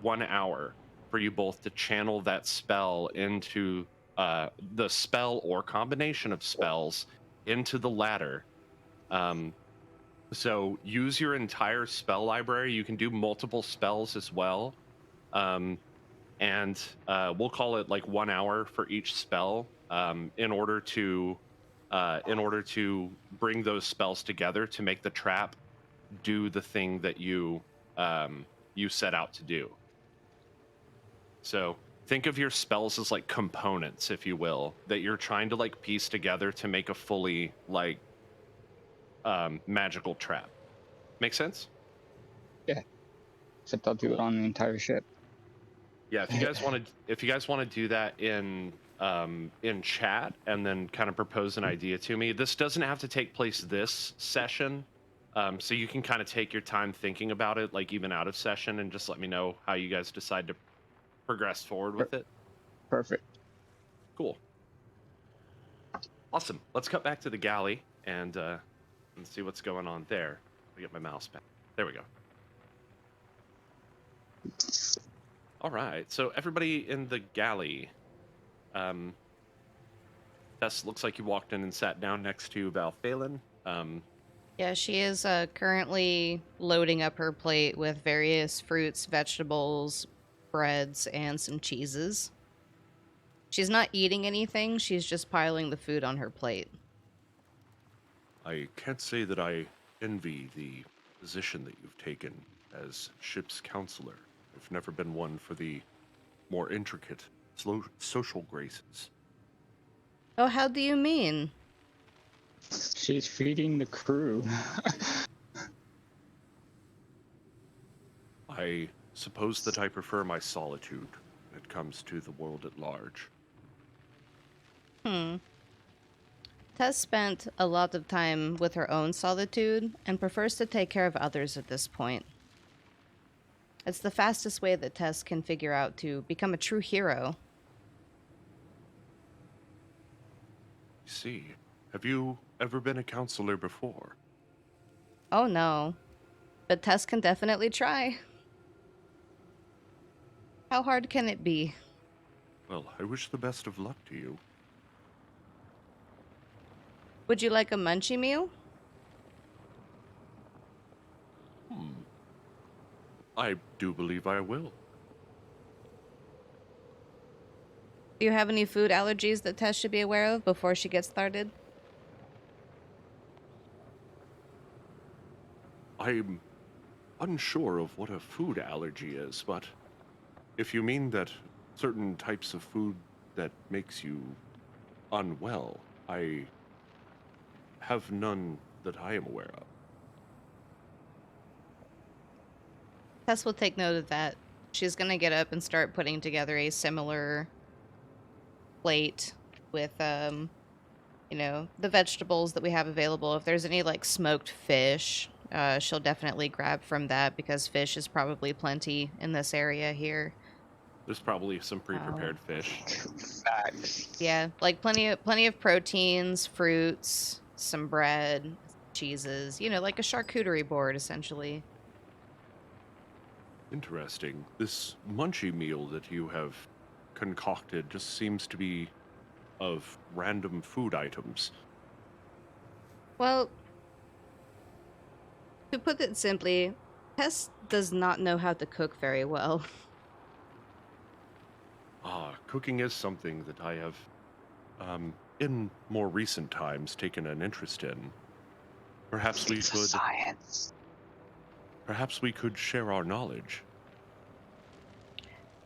1 hour for you both to channel that spell into the spell or combination of spells into the ladder. So use your entire spell library. You can do multiple spells as well. And we'll call it like 1 hour for each spell, in order to bring those spells together to make the trap do the thing that you set out to do. So think of your spells as like components, if you will, that you're trying to like piece together to make a fully like magical trap. Make sense? Except I'll do it Cool. on the entire ship. Yeah, if you guys want to do that in chat and then kind of propose an idea to me, this doesn't have to take place this session. So you can kind of take your time thinking about it, like even out of session, and just let me know how you guys decide to progress forward with it. Perfect. Cool. Awesome. Let's cut back to the galley and see what's going on there. Let me get my mouse back. There we go. All right. So everybody in the galley. Tess, looks like you walked in and sat down next to val'faelen. Yeah, she is currently loading up her plate with various fruits, vegetables, breads, and some cheeses. She's not eating anything, she's just piling the food on her plate. I can't say that I envy the position that you've taken as ship's counselor. I've never been one for the more intricate social graces. Oh, how do you mean? She's feeding the crew. I suppose that I prefer my solitude when it comes to the world at large. Tess spent a lot of time with her own solitude and prefers to take care of others at this point. It's the fastest way that Tess can figure out to become a true hero. I see. Have you ever been a counselor before? Oh no. But Tess can definitely try. How hard can it be? Well, I wish the best of luck to you. Would you like a munchie meal? I do believe I will. Do you have any food allergies that Tess should be aware of before she gets started? I'm unsure of what a food allergy is, but if you mean that certain types of food that makes you unwell, I have none that I am aware of. Tess will take note of that. She's gonna get up and start putting together a similar plate with, you know, the vegetables that we have available. If there's any, like, smoked fish, she'll definitely grab from that because fish is probably plenty in this area here. There's probably some pre-prepared fish. Facts. Yeah, like plenty of proteins, fruits, some bread, cheeses, you know, like a charcuterie board, essentially. Interesting. This munchie meal that you have concocted just seems to be of random food items. Well, to put it simply, Tess does not know how to cook very well. Cooking is something that I have, in more recent times, taken an interest in. Perhaps we It's a could. science. Perhaps we could share our knowledge.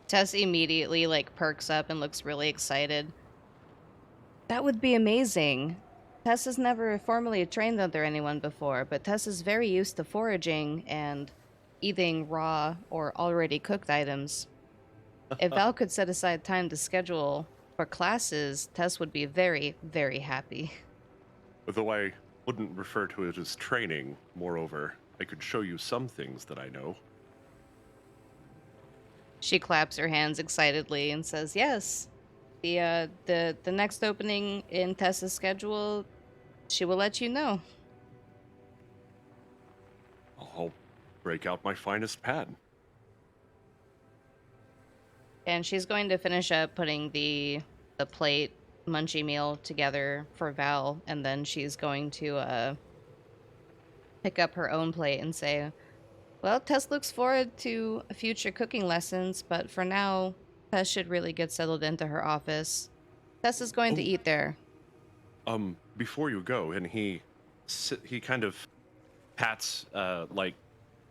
Tess immediately perks up and looks really excited. That would be amazing. Tess has never formally trained under anyone before, but Tess is very used to foraging and eating raw or already cooked items. If Val could set aside time to schedule for classes, Tess would be very, very happy. Though I wouldn't refer to it as training. Moreover, I could show you some things that I know. She claps her hands excitedly and says, "Yes, the next opening in Tessa's schedule, she will let you know." I'll break out my finest pad. And she's going to finish up putting the plate munchy meal together for Val, and then she's going to pick up her own plate and say, "Well, Tess looks forward to future cooking lessons, but for now, Tess should really get settled into her office. Tess is going to eat there." Before you go, and he kind of pats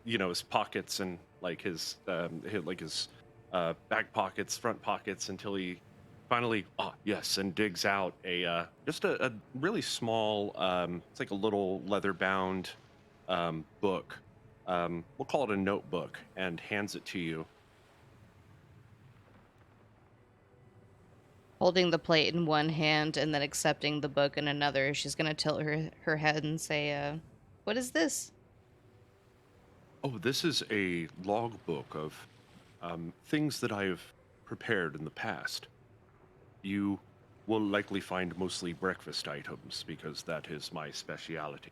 his pockets and his back pockets, front pockets, until he finally and digs out a just a really small it's like a little leather bound book, we'll call it a notebook, and hands it to you. Holding the plate in one hand and then accepting the book in another, she's going to tilt her head and say, "What is this?" Oh, this is a logbook of things that I've prepared in the past. You will likely find mostly breakfast items, because that is my specialty.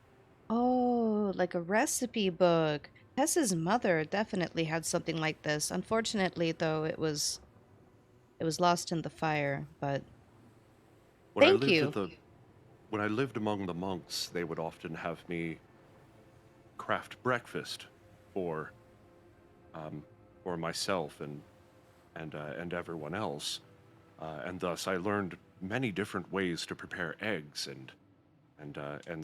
Oh, like a recipe book. Tess's mother definitely had something like this. Unfortunately, though, it was lost in the fire, but When thank you. When I lived among the monks, they would often have me craft breakfast for myself and everyone else, and thus I learned many different ways to prepare eggs and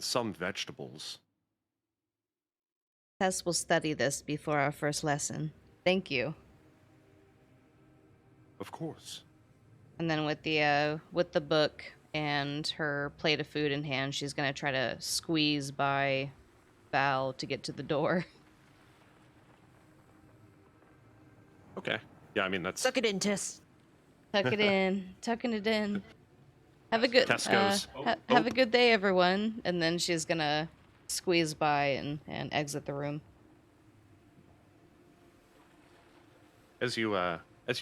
some vegetables. Tess will study this before our first lesson. Thank you. Of course. And then with the book and her plate of food in hand, she's gonna try to squeeze by Val to get to the door. Okay. Yeah, I mean that's. Suck it in, Tess. Tucking it in. Have a good Tess goes, have a good day, everyone. And then she's gonna squeeze by and exit the room. As you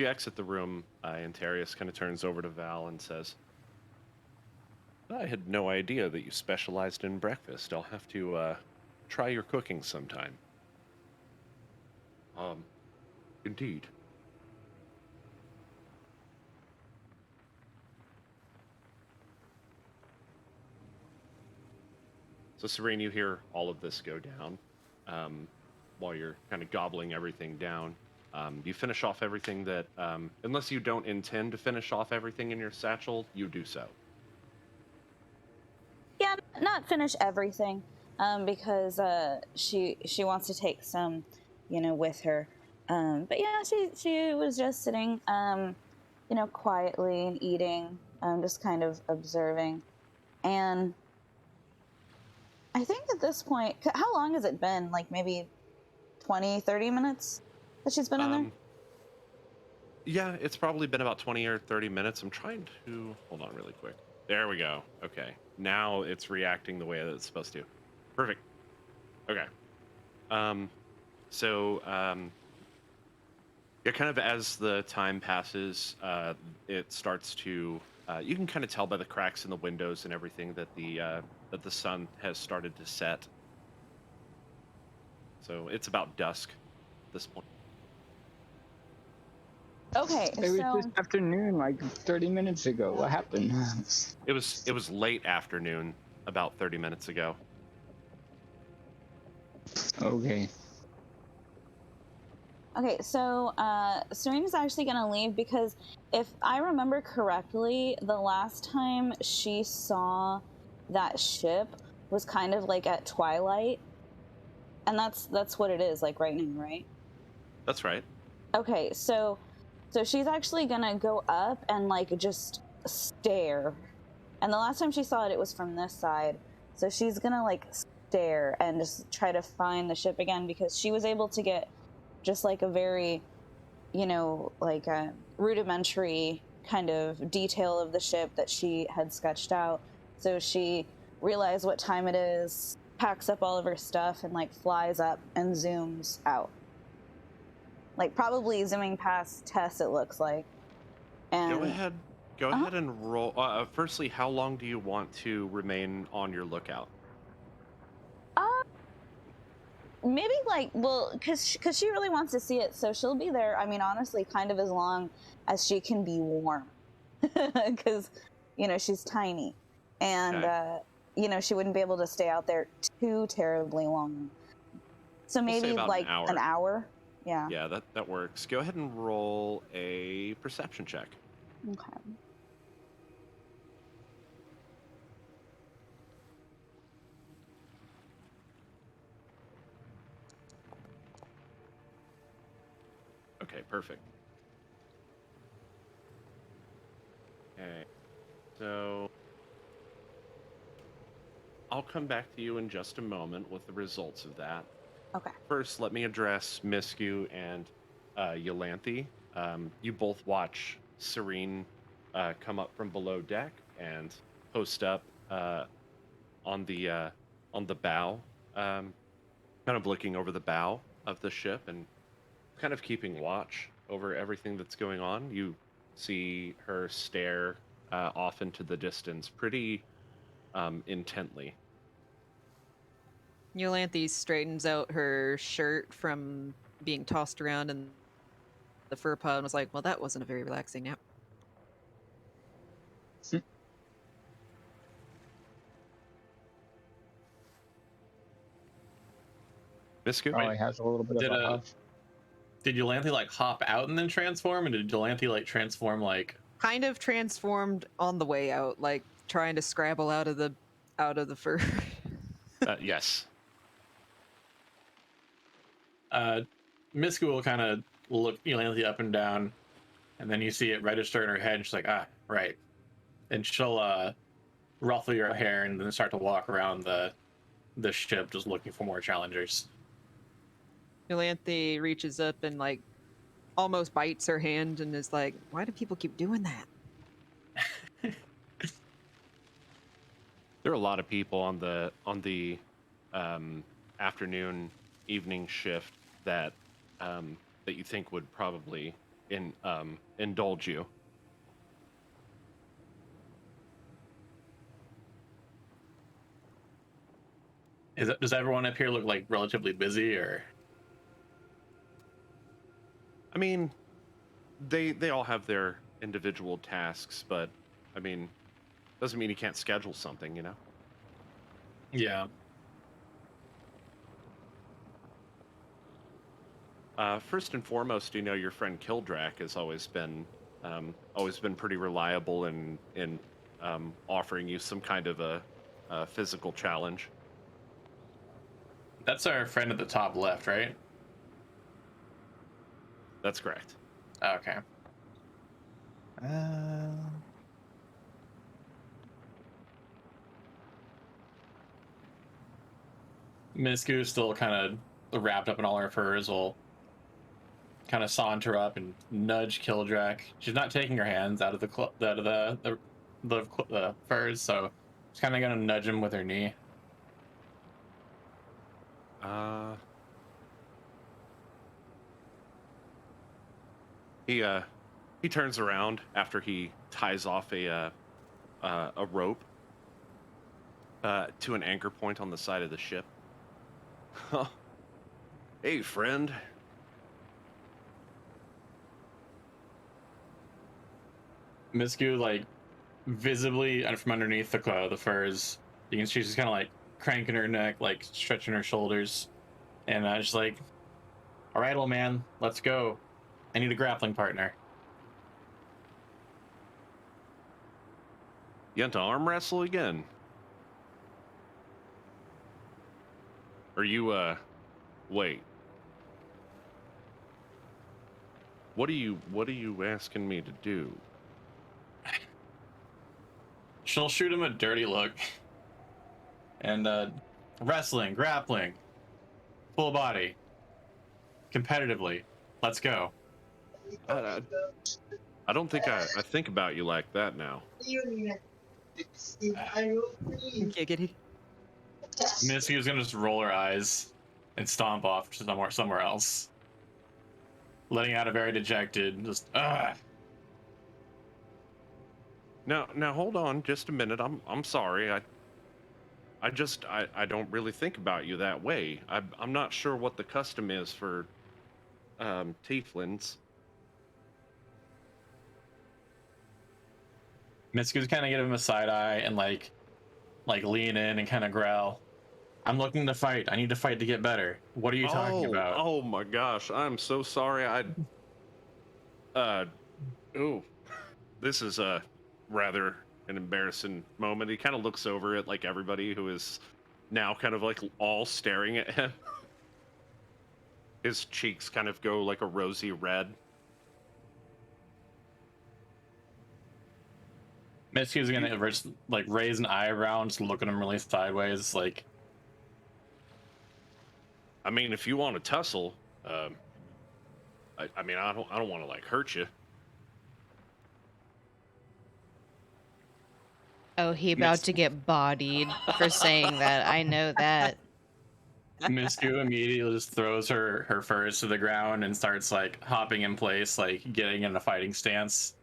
exit the room, Anterius kind of turns over to Val and says, "I had no idea that you specialized in breakfast. I'll have to try your cooking sometime." Indeed. So, Cyrene, you hear all of this go down while you're kind of gobbling everything down. You finish off everything that, unless you don't intend to finish off everything in your satchel, you do so. Yeah, not finish everything, because she wants to take some, with her. But yeah, she was just sitting, quietly and eating, just kind of observing. And I think at this point, how long has it been? Like maybe 20, 30 minutes that she's been in there? Yeah, it's probably been about 20 or 30 minutes. I'm trying to hold on really quick. There we go. Okay. Now it's reacting the way that it's supposed to. Perfect. Okay. Yeah, kind of as the time passes, it starts to, you can kind of tell by the cracks in the windows and everything that the sun has started to set. So it's about dusk at this point. Okay, It was so this afternoon, like 30 minutes ago. What happened? It was late afternoon, about 30 minutes ago. Okay. Okay, so Cyrene's actually going to leave because if I remember correctly, the last time she saw that ship was kind of like at twilight, and that's what it is like right now, right? That's right. Okay, so she's actually gonna go up and like just stare. And the last time she saw it, it was from this side. So she's gonna like stare and just try to find the ship again, because she was able to get just like a very, like a rudimentary kind of detail of the ship that she had sketched out. So she realized what time it is, packs up all of her stuff, and like flies up and zooms out. Like probably zooming past Tess, it looks like. And Go ahead. Go ahead and roll. Firstly, how long do you want to remain on your lookout? maybe like, well, because she really wants to see it, so she'll be there. I mean, honestly, kind of as long as she can be warm, because she's tiny, and Okay. she wouldn't be able to stay out there too terribly long. So We'll say maybe about an like hour. an hour. Yeah. Yeah, that works. Go ahead and roll a perception check. Okay. Okay, perfect. Okay, so I'll come back to you in just a moment with the results of that. Okay. First, let me address Misku and Iolanthe. You both watch Cyrene come up from below deck and post up on the bow, kind of looking over the bow of the ship and kind of keeping watch over everything that's going on. You see her stare off into the distance pretty intently. Iolanthe straightens out her shirt from being tossed around in the fur pod and was like, well, that wasn't a very relaxing nap. Misku? Probably has a little bit Did of a huff. did Iolanthe like hop out and then transform, and did Iolanthe like transform like? Kind of transformed on the way out, like trying to scrabble out of the fur. Yes. Misku will kind of look Iolanthe up and down, and then you see it register in her head. And she's like, ah, right. And she'll ruffle your hair and then start to walk around the ship, just looking for more challengers. Iolanthe reaches up and like almost bites her hand and is like, why do people keep doing that? There are a lot of people on the um, afternoon evening shift that that you think would probably indulge you. Does everyone up here look like relatively busy, or? I mean, they all have their individual tasks, but I mean, doesn't mean you can't schedule something, you know? Yeah. First and foremost, your friend Kildrak has always been pretty reliable in offering you some kind of a physical challenge. That's our friend at the top left, right? That's correct. Okay. Misku, still kind of wrapped up in all her furs, will kind of saunter up and nudge Kildrak. She's not taking her hands out of the furs, so she's kind of gonna nudge him with her knee. Uh, he turns around after he ties off a rope to an anchor point on the side of the ship. Hey, friend. Misku, like, visibly from underneath the furs, you can see she's kind of like cranking her neck, like stretching her shoulders, and just like, all right, old man, let's go. I need a grappling partner. You want to arm wrestle again? Are you, wait. What are you asking me to do? She'll shoot him a dirty look. And wrestling, grappling, full body, competitively. Let's go. I don't think I think about you like that now. Giggity. Missy's gonna just roll her eyes and stomp off to somewhere else, letting out a very dejected, just Now hold on just a minute. I'm sorry. I don't really think about you that way. I'm not sure what the custom is for tieflings. Misku's kind of give him a side eye and like lean in and kind of growl. I'm looking to fight. I need to fight to get better. What are you talking about? Oh my gosh. I'm so sorry. Ooh. This is rather an embarrassing moment. He kind of looks over at like everybody who is now kind of like all staring at him. His cheeks kind of go like a rosy red. Misku's gonna like raise an eyebrow and just look at him really sideways, like. I mean, if you want to tussle, I mean, I don't want to like hurt you. Oh, he about to get bodied for saying that. I know that. Misku immediately just throws her furs to the ground and starts like hopping in place, like getting in a fighting stance.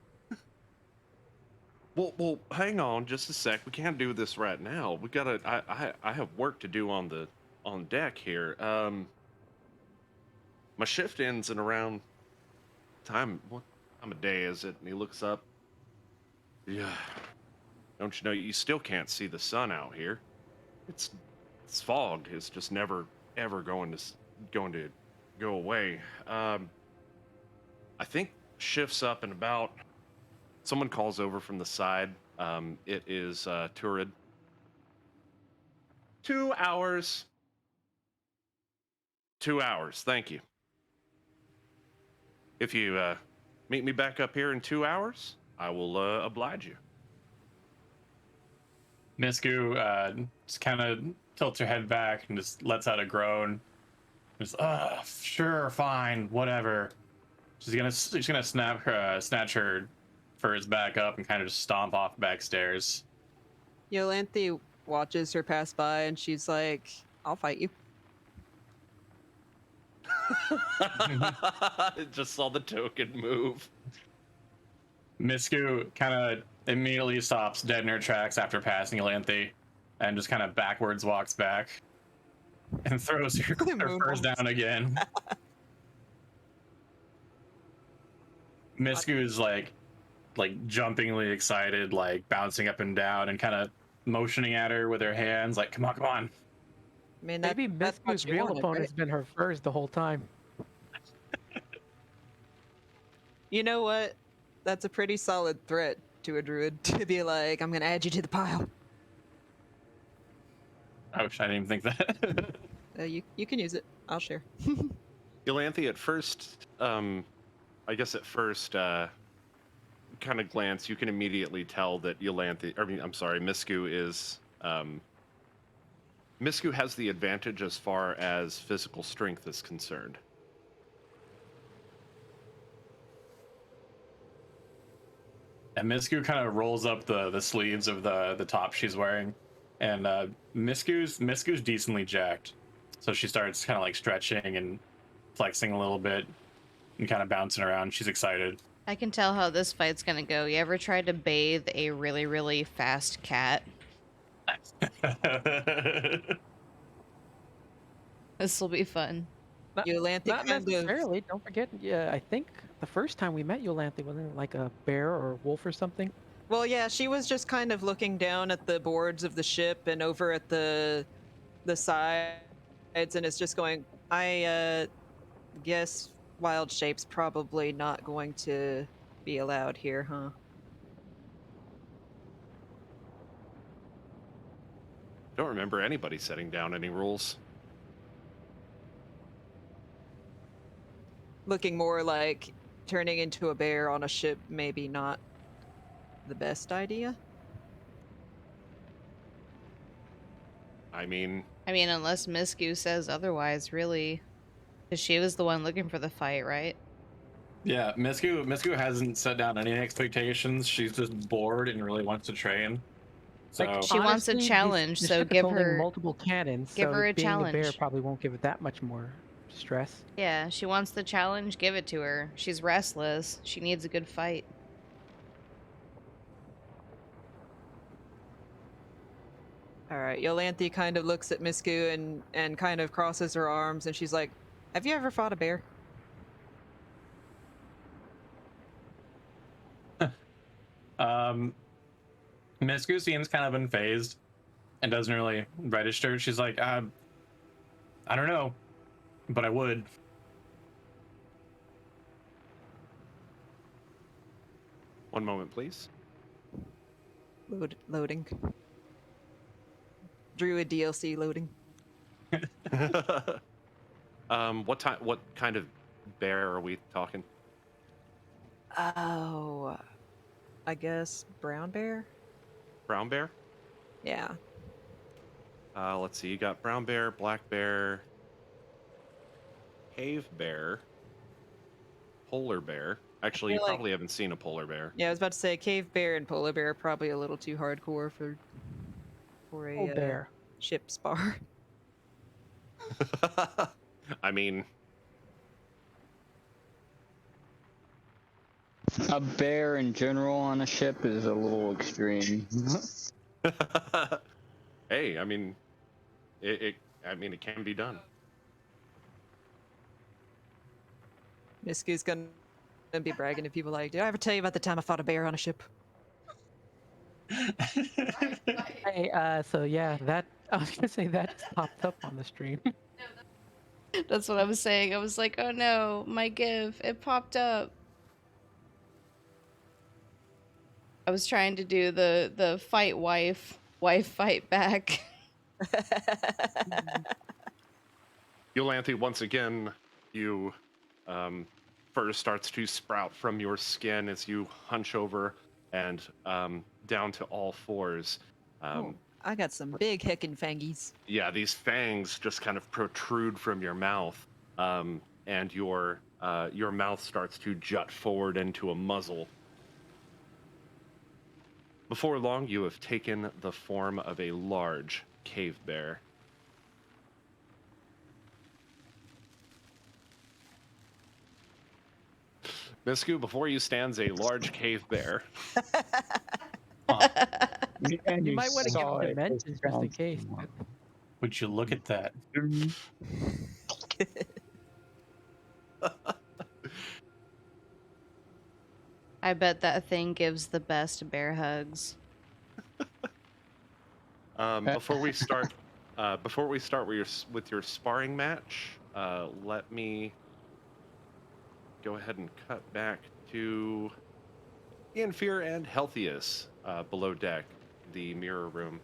Well, hang on just a sec. We can't do this right now. We gotta. I have work to do on deck here. My shift ends in around what time of day is it? And he looks up. Yeah. Don't you know you still can't see the sun out here? It's fog. It's just never ever going to go away. I think shifts up in about. Someone calls over from the side. It is Turid. 2 hours. 2 hours. Thank you. If you meet me back up here in 2 hours, I will oblige you. Misku just kind of tilts her head back and just lets out a groan. Just sure, fine, whatever. She's gonna snatch her furs back up and kind of just stomp off backstairs. Iolanthe watches her pass by and she's like, I'll fight you. Just saw the token move. Misku kind of immediately stops dead in her tracks after passing Iolanthe and just kind of backwards walks back and throws her furs down again. Misku's like jumpingly excited, like bouncing up and down and kind of motioning at her with her hands, like, come on. I mean, Maybe that's what Misku's you real wanted, opponent's right? been her furs the whole time. You know what? That's a pretty solid threat to a druid to be like, I'm gonna add you to the pile. Oh, I didn't even think that. You can use it. I'll share. Iolanthe, at first, I guess at first, kind of glance, you can immediately tell that Misku is, Misku has the advantage as far as physical strength is concerned. And Misku kind of rolls up the sleeves of the top she's wearing, and Misku's decently jacked, so she starts kind of like stretching and flexing a little bit and kind of bouncing around. She's excited. I can tell how this fight's gonna go. You ever tried to bathe a really, really fast cat? This will be fun. Iolanthe Not kind of necessarily. Don't forget. Yeah, I think the first time we met Iolanthe, wasn't it like a bear or a wolf or something? Well, yeah, she was just kind of looking down at the boards of the ship and over at the sides, and it's just going, I guess wild shape's probably not going to be allowed here, huh? Don't remember anybody setting down any rules. looking more like turning into a bear on a ship, maybe not the best idea. I mean, unless Misku says otherwise, really. Because she was the one looking for the fight, right? Yeah, Misku hasn't set down any expectations. She's just bored and really wants to train. So Like She wants a honestly, challenge, the so ship is give holding her multiple cannons, give so her a being a bear challenge. probably won't give it that much more stress. Yeah, she wants the challenge, give it to her. She's restless. She needs a good fight. All right, Iolanthe kind of looks at Misku and kind of crosses her arms, and she's like, "Have you ever fought a bear?" Misku seems kind of unfazed and doesn't really register. She's like, I don't know, but I would. one moment, please. Loading. Druid DLC loading. What kind of bear are we talking? Oh, I guess brown bear? Brown bear? Yeah. Let's see. You got brown bear, black bear, cave bear, polar bear. Actually, you feel like- probably haven't seen a polar bear. Yeah, I was about to say cave bear and polar bear are probably a little too hardcore for Oh, a bear. ship spar. I mean, A bear in general on a ship is a little extreme. hey, I mean, it can be done. Misku's gonna be bragging to people like, "Did I ever tell you about the time I fought a bear on a ship?" Hey, so yeah, that I was gonna say that just popped up on the stream. That's what I was saying. I was like, oh no, my GIF, it popped up. I was trying to do the fight wife fight back. Iolanthe, once again, you fur starts to sprout from your skin as you hunch over and down to all fours. Oh, I got some big heckin' fangies. Yeah, these fangs just kind of protrude from your mouth, and your mouth starts to jut forward into a muzzle. Before long, you have taken the form of a large cave bear. Misku, before you stands a large cave bear. And You might want to saw give it dimensions just in first. case. Would you look at that? I bet that thing gives the best bear hugs. Before we start with your sparring match, let me go ahead and cut back to Ianfyr and Heltheus below deck, the mirror room.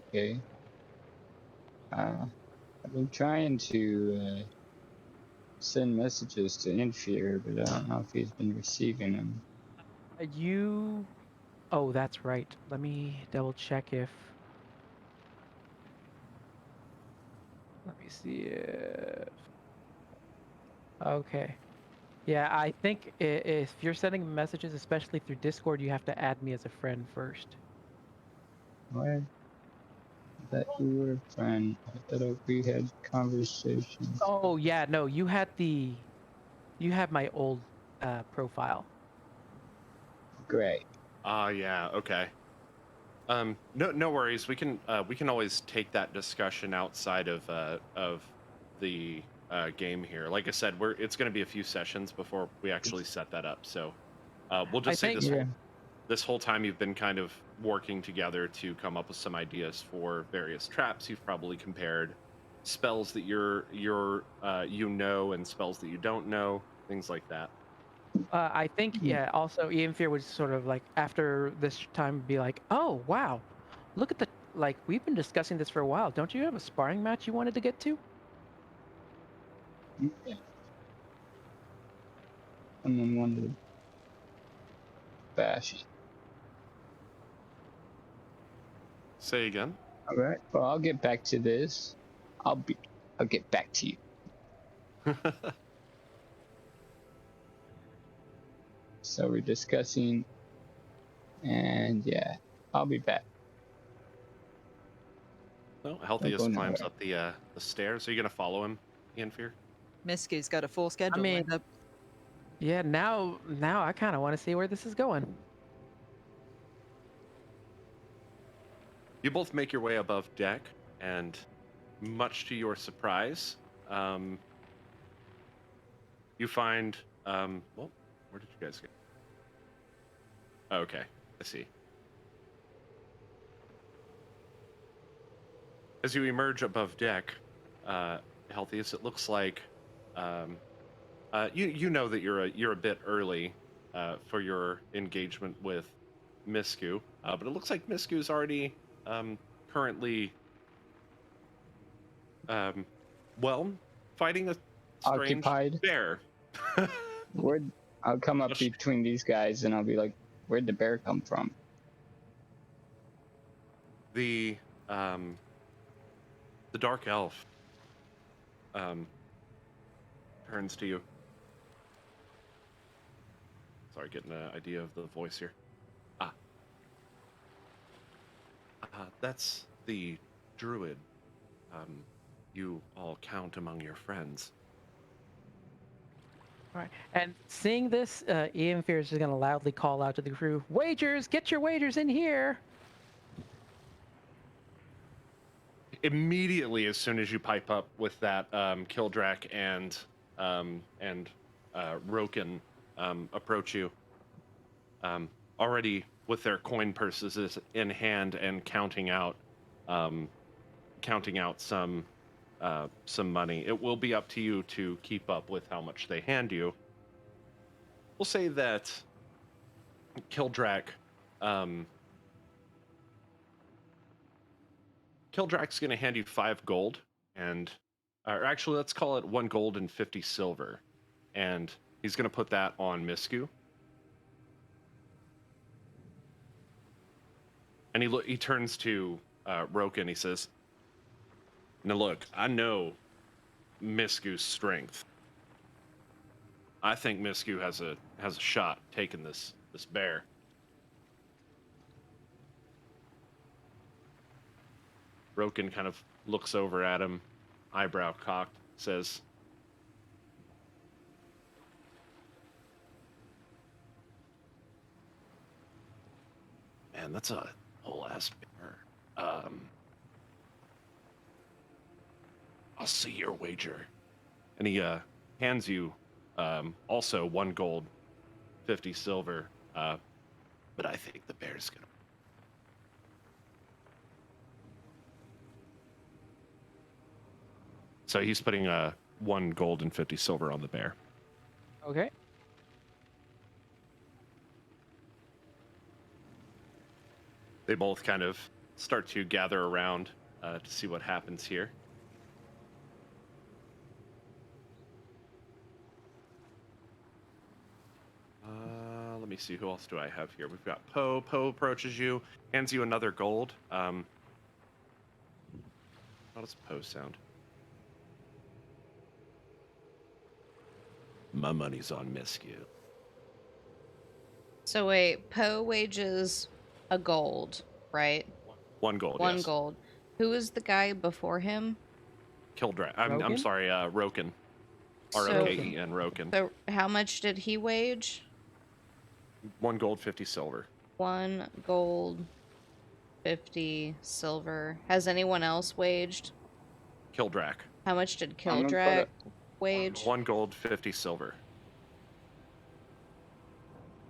Okay. I've been trying to send messages to Ianfyr, but I don't know if he's been receiving them. You. Oh, that's right. Let me double check if. Let me see if. Okay. Yeah, I think if you're sending messages, especially through Discord, you have to add me as a friend first. What? That you were a friend. I thought we had conversations. Oh yeah, no, you had my old profile. Great. Yeah, okay. No worries. We can always take that discussion outside of the game here. Like I said, it's going to be a few sessions before we actually set that up. So we'll just say this whole time you've been kind of working together to come up with some ideas for various traps. You've probably compared spells that and spells that you don't know, things like that. I think also Ianfyr would sort of like after this time be like, oh wow, look at we've been discussing this for a while. Don't you have a sparring match you wanted to get to? Yeah. Someone wanted to bash. Say again. All right. Well, I'll get back to this. I'll get back to you. So we're discussing, and yeah, I'll be back. Well, Heltheus climbs up the stairs. Are you gonna follow him, Ianfyr? Misku's got a full schedule mean- lined up. Yeah, now I kind of want to see where this is going. You both make your way above deck, and much to your surprise, you find, well, where did you guys go? Okay, I see. As you emerge above deck, Heltheus, it looks like you know that you're a bit early for your engagement with Misku, but it looks like Misku's already currently fighting a strange Occupied. bear. I'll come up between these guys and I'll be like, "Where'd the bear come from?" The dark elf turns to you. Sorry, getting an idea of the voice here. That's the druid you all count among your friends. All right. And seeing this, Ianfyr is just going to loudly call out to the crew, "Wagers! Get your wagers in here!" Immediately, as soon as you pipe up with that, Kildrak and Roken approach you, already with their coin purses in hand and counting out some money. It will be up to you to keep up with how much they hand you. We'll say that Kildrak, Kildrak's going to hand you 5 gold, or actually, let's call it 1 gold and 50 silver, and he's going to put that on Misku. And he turns to Roken. He says, "Now look, I know Misku's strength. I think Misku has a shot taking this bear." Roken kind of looks over at him, eyebrow cocked, says, "Man, that's a whole ass bear. I'll see your wager." And he hands you also 1 gold, 50 silver. But I think the bear's gonna. So he's putting 1 gold and 50 silver on the bear. Okay. They both kind of start to gather around to see what happens here. Let me see, who else do I have here? We've got Poe. Poe approaches you, hands you another gold. How does Poe sound? "My money's on Misku." So wait, Poe wages a gold, right? 1 gold, One yes. gold. Who is the guy before him? Kildrak. I'm Roken? sorry, Roken. R-O-K-E-N, Roken. So how much did he wage? 1 gold, 50 silver. 1 gold, 50 silver. Has anyone else waged? Kildrak. How much did I'm gonna Kildrak wage? 1 gold, 50 silver.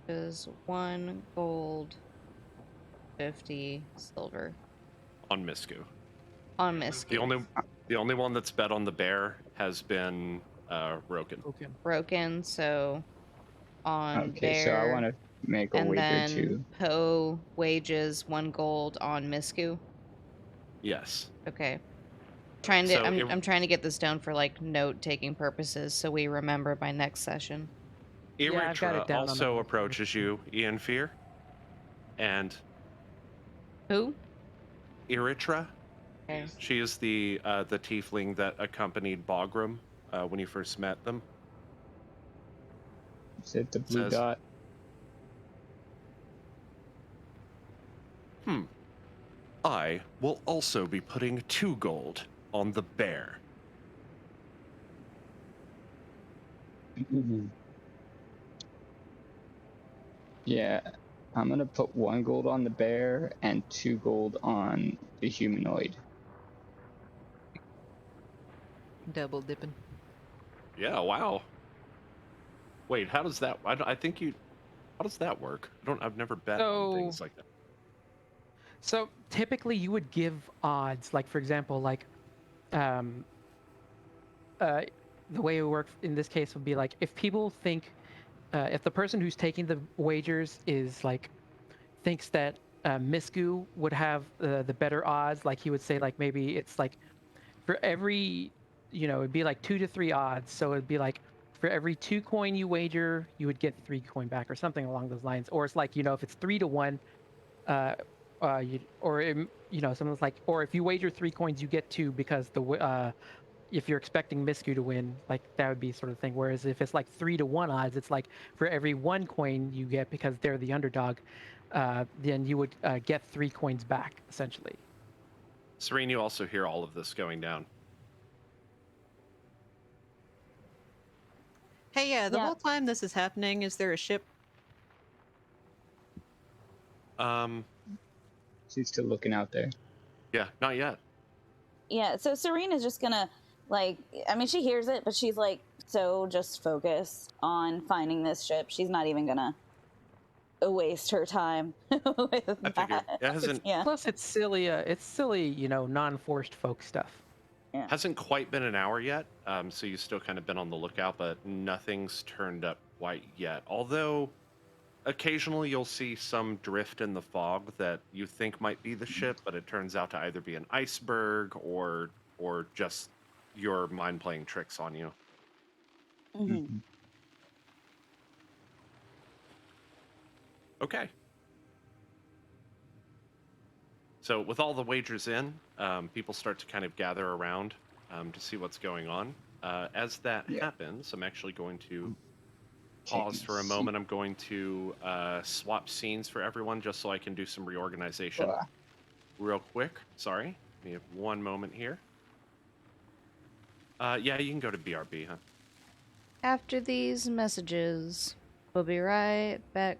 Is 1 gold, 50 silver On Misku. on Misku. The only one that's bet on the bear has been Roken. Okay. Broken, so on Okay, bear. so I want to make a and wager then too. Poe wages 1 gold on Misku. Yes. Okay. So I'm trying to get this down for like note taking purposes so we remember by next session. Yeah, I've got Eritrea it down on the also board. approaches you, Ianfyr, and Who? Eritrea. Okay. She is the tiefling that accompanied Bogram when you first met them. Is it the blue Says, dot? I will also be putting 2 gold on the bear. Yeah, I'm gonna put 1 gold on the bear and 2 gold on the humanoid. Double dipping. Yeah, wow. Wait, how does that? I think you. How does that work? I've never bet on things like that. So typically you would give odds, like for example, like um, the way it would work in this case would be like if people think, if the person who's taking the wagers is like thinks that Misku would have the better odds, like he would say like maybe it's like for every, it'd be like 2 to 3 odds. So it'd be like for every 2 coin you wager, you would get 3 coin back or something along those lines. Or it's like, if it's 3 to 1, someone's like, or if you wager 3 coins, you get 2 because if you're expecting Misku to win, like that would be sort of thing. Whereas if it's like 3 to 1 odds, it's like for every 1 coin you get because they're the underdog, then you would get 3 coins back essentially. Cyrene, you also hear all of this going down. Hey, yeah, the Yeah. whole time this is happening, is there a ship? She's still looking out there. Yeah, not yet. Yeah, so Cyrene is just gonna, like, I mean, she hears it, but she's like so just focused on finding this ship. She's not even gonna waste her time with I figured that. it hasn't Yeah, Plus, it's silly, non-forced folk stuff. yeah. hasn't quite been an hour yet, so you've still kind of been on the lookout, but nothing's turned up quite yet. Although occasionally you'll see some drift in the fog that you think might be the ship, but it turns out to either be an iceberg or just your mind playing tricks on you. Hmm. Okay. So with all the wagers in, people start to kind of gather around to see what's going on. As that Yeah. happens, I'm actually going to Taking pause for a seat. moment. I'm going to swap scenes for everyone just so I can do some reorganization Ugh. real quick. Sorry. We have 1 moment here. Yeah, you can go to BRB, huh? After these messages, we'll be right back.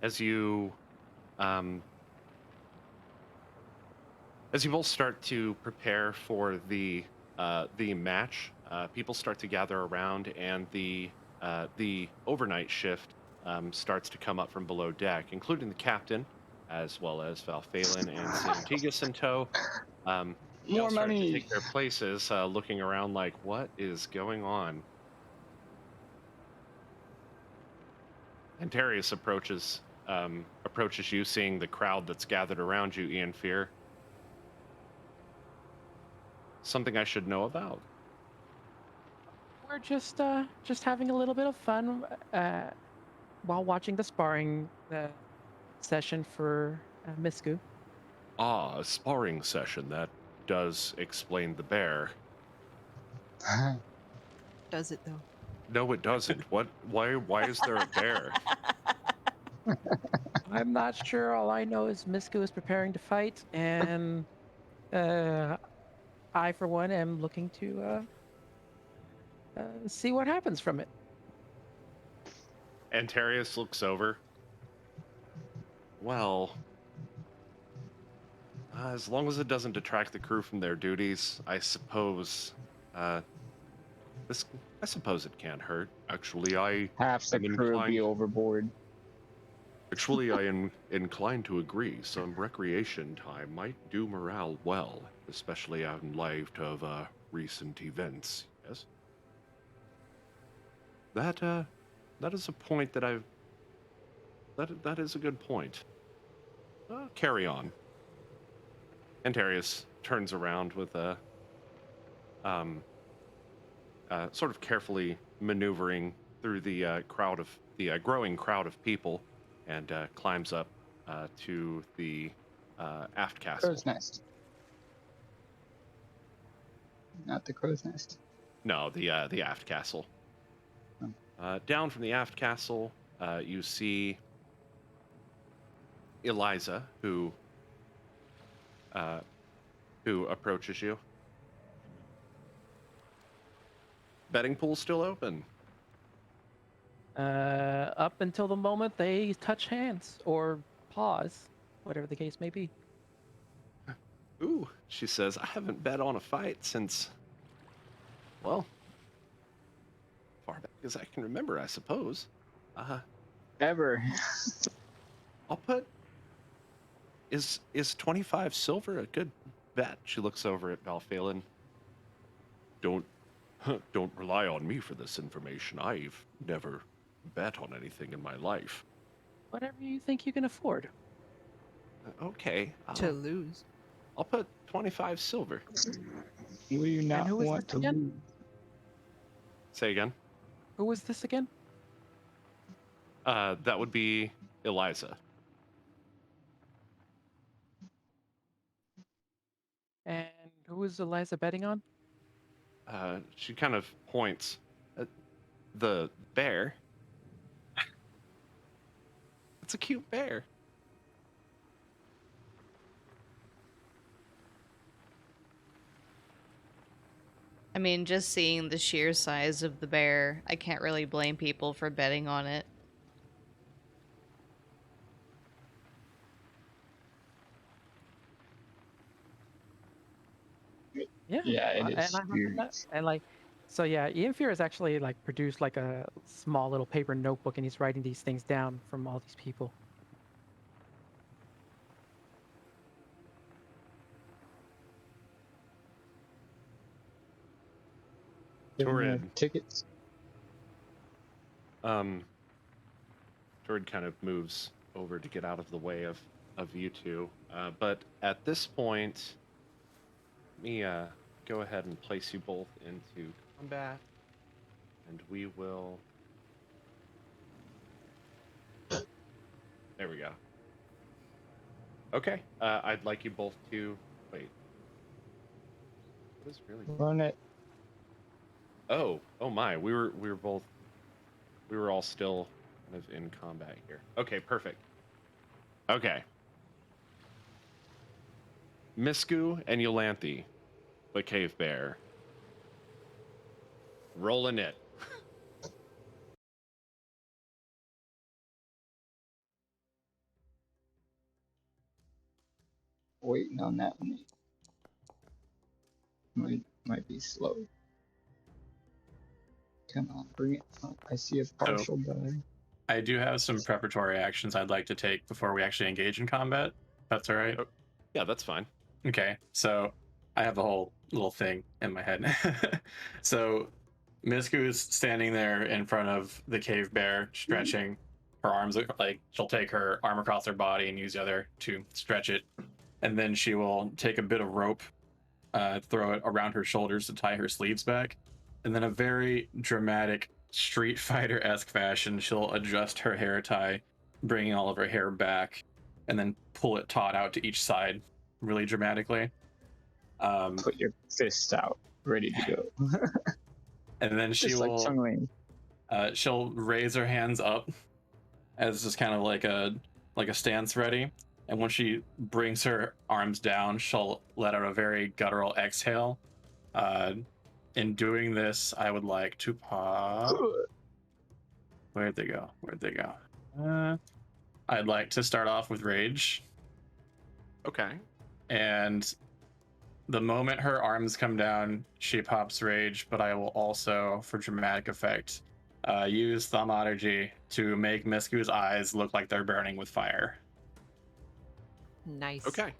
As you both start to prepare for the match, people start to gather around, and the overnight shift starts to come up from below deck, including the captain, as well as val'faelen and Santigas in tow. They all More start to money. take their places, looking around like, what is going on? Anterius approaches you, seeing the crowd that's gathered around you, Ianfyr. Something I should know about? We're just having a little bit of fun while watching the sparring session for Misku. Ah, a sparring session. That does explain the bear. Does it though? No, it doesn't. What? Why is there a bear? I'm not sure. All I know is Misku is preparing to fight, and I, for one, am looking to see what happens from it. Anterius looks over. Well, as long as it doesn't detract the crew from their duties, I suppose. I suppose it can't hurt. Actually, I Half the am crew be inclined. overboard. Actually, I am inclined to agree. Some recreation time might do morale well, especially in light of recent events. Yes. That is a point that I've. That is a good point. Carry on. Anterius turns around with a sort of carefully maneuvering through the growing crowd of people, and climbs up to the aft castle. Crow's nest. Not the crow's nest. No, the aft castle. Oh. Down from the aft castle, you see Eliza, who approaches you. Betting pool's still open. Up until the moment they touch hands or pause, whatever the case may be. Ooh, she says, I haven't bet on a fight since, well, far back as I can remember, I suppose. Ever. I'll put. Is 25 silver a good bet? She looks over at val'faelen. Don't rely on me for this information. I've never bet on anything in my life. Whatever you think you can afford. Okay. To lose. I'll put 25 silver. Will you not who is want this to again? lose? Say again. Who was this again? That would be Eliza. And who was Eliza betting on? She kind of points at the bear. It's a cute bear. I mean, just seeing the sheer size of the bear, I can't really blame people for betting on it. Yeah, Yeah, it and is I remember that. huge. And like, so yeah, Ianfyr has actually like produced like a small little paper notebook, and he's writing these things down from all these people. Torrid. Tickets. Torrid kind of moves over to get out of the way of you two. But at this point, let me go ahead and place you both into combat, and we will. There we go. Okay, I'd like you both to wait. What is really? Run it. Oh my! We were all still kind of in combat here. Okay, perfect. Okay. Misku and Iolanthe, the cave bear. Rolling it. Waiting on that one. Might be slow. Come on, bring it up. I see a partial die. I do have some preparatory actions I'd like to take before we actually engage in combat. That's all right. Yeah, that's fine. Okay, so I have a whole little thing in my head. So Misku is standing there in front of the cave bear, stretching her arms. Like she'll take her arm across her body and use the other to stretch it, and then she will take a bit of rope, throw it around her shoulders to tie her sleeves back, and then a very dramatic Street Fighter-esque fashion, she'll adjust her hair tie, bringing all of her hair back, and then pull it taut out to each side really dramatically. Put your fist out. ready to go. And then she Just like will Chun-Li. she'll raise her hands up as just kind of like a stance ready. And when she brings her arms down, she'll let out a very guttural exhale. In doing this, I would like to pop. Where'd they go? I'd like to start off with rage. Okay. And the moment her arms come down, she pops rage, but I will also, for dramatic effect, use thaumaturgy to make Misku's eyes look like they're burning with fire. Nice. Okay.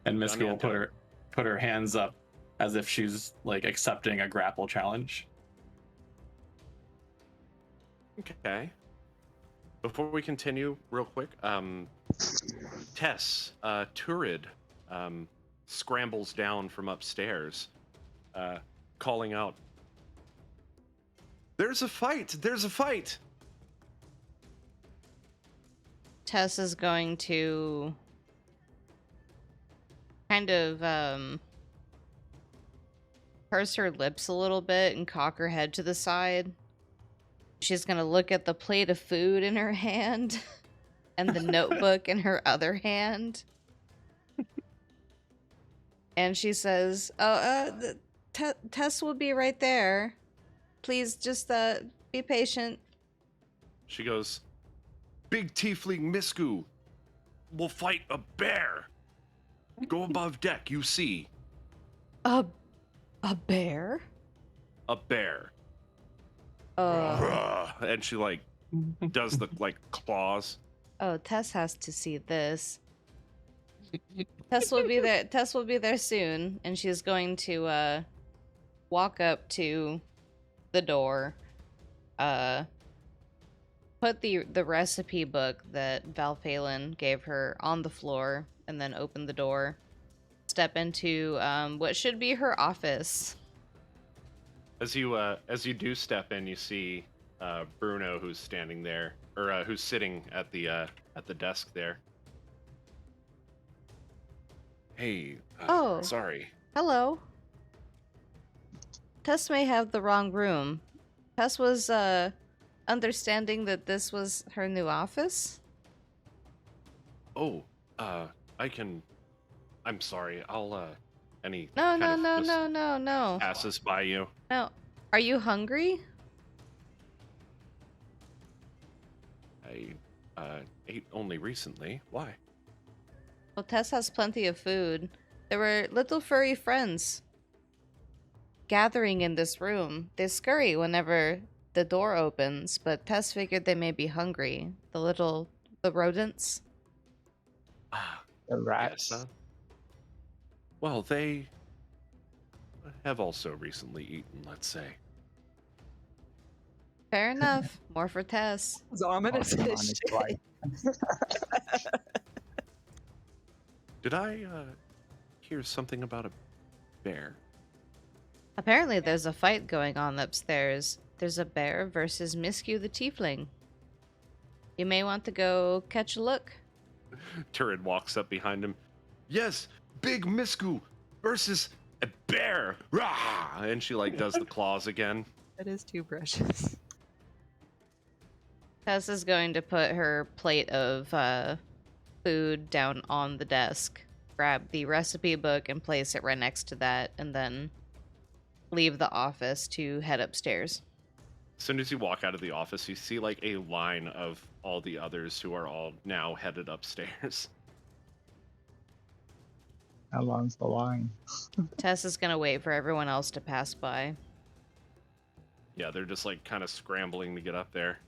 And Misku will Done. put her hands up as if she's like accepting a grapple challenge. Okay. Before we continue, real quick, Tess, Turid, scrambles down from upstairs, calling out, "There's a fight! There's a fight!" Tess is going to kind of purse her lips a little bit and cock her head to the side. She's going to look at the plate of food in her hand and the notebook in her other hand. And she says, Tess will be right there. Please just be patient. She goes, "Big tiefling Misku will fight a bear. Go above deck, you see. A bear? A bear." Oh, And she, like, does the, like, claws. Tess has to see this. Tess will be there. Tess will be there soon, and she's going to walk up to the door, put the recipe book that val'faelen gave her on the floor, and then open the door. Step into what should be her office. As you do step in, you see Bruno, who's standing there, or who's sitting at the desk there. "Hey, Oh. sorry." Hello. Tess may have the wrong room. Tess was understanding that this was her new office. "Oh, I'm sorry. I'll any No, kind no, of no, just no, no, no. passes by you." No. Are you hungry? "I ate only recently. Why?" Well, Tess has plenty of food. There were little furry friends gathering in this room. They scurry whenever the door opens, but Tess figured they may be hungry. The rodents. "Ah, The yes. rats. Well, they have also recently eaten, let's say." Fair enough. More for Tess. It's ominous Awesome, as honest shit. life. "Did I hear something about a bear?" Apparently there's a fight going on upstairs. There's a bear versus Misku the tiefling. You may want to go catch a look. Turid walks up behind him. "Yes, big Misku versus a bear. Rah!" And she, like, does the claws again. That is too precious. Tess is going to put her plate of food down on the desk, grab the recipe book and place it right next to that, and then leave the office to head upstairs. As soon as you walk out of the office, you see, like, a line of all the others who are all now headed upstairs. How long's the line? Tess is gonna wait for everyone else to pass by. Yeah, they're just, like, kind of scrambling to get up there.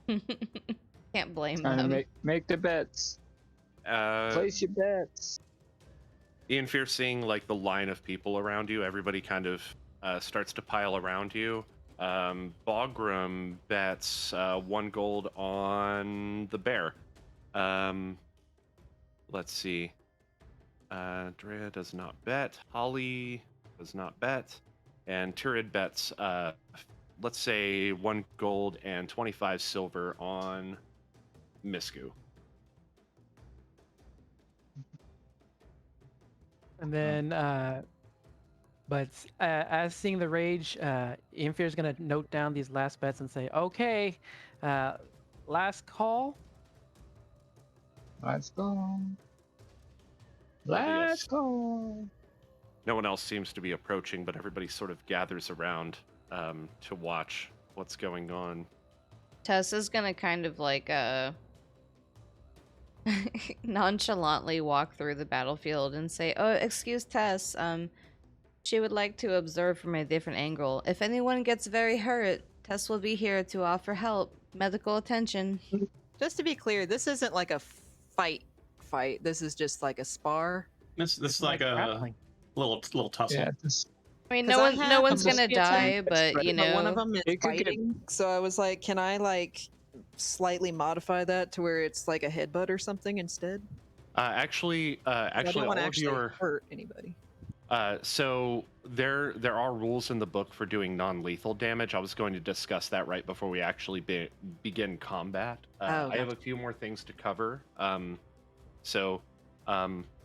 Can't blame Trying to them. make the bets. Place your bets. Ianfyr, seeing, like, the line of people around you, everybody kind of starts to pile around you. Bogram bets 1 gold on the bear. Let's see. Drea does not bet. Holly does not bet. And Turid bets, let's say, 1 gold and 25 silver on Misku. And then But as seeing the rage, Ianfyr is going to note down these last bets and say, okay, last call. Let's go. Heltheus. Let's go. No one else seems to be approaching, but everybody sort of gathers around to watch what's going on. Tessa's gonna kind of like nonchalantly walk through the battlefield and say, "Oh, excuse Tess. She would like to observe from a different angle. If anyone gets very hurt, Tess will be here to offer help, medical attention." Just to be clear, this isn't like a fight. This is just like a spar. This It's is like a grappling. little tussle. Yeah, this, I mean, 'Cause I no have one's gonna multi die, attacks, but you but one of know, them is It could get- fighting. So I was like, can I like slightly modify that to where it's like a headbutt or something instead? Actually, 'Cause I don't all want to of actually your hurt anybody. so there are rules in the book for doing non-lethal damage. I was going to discuss that right before we actually begin combat. Oh, I have a gotcha. few more things to cover. So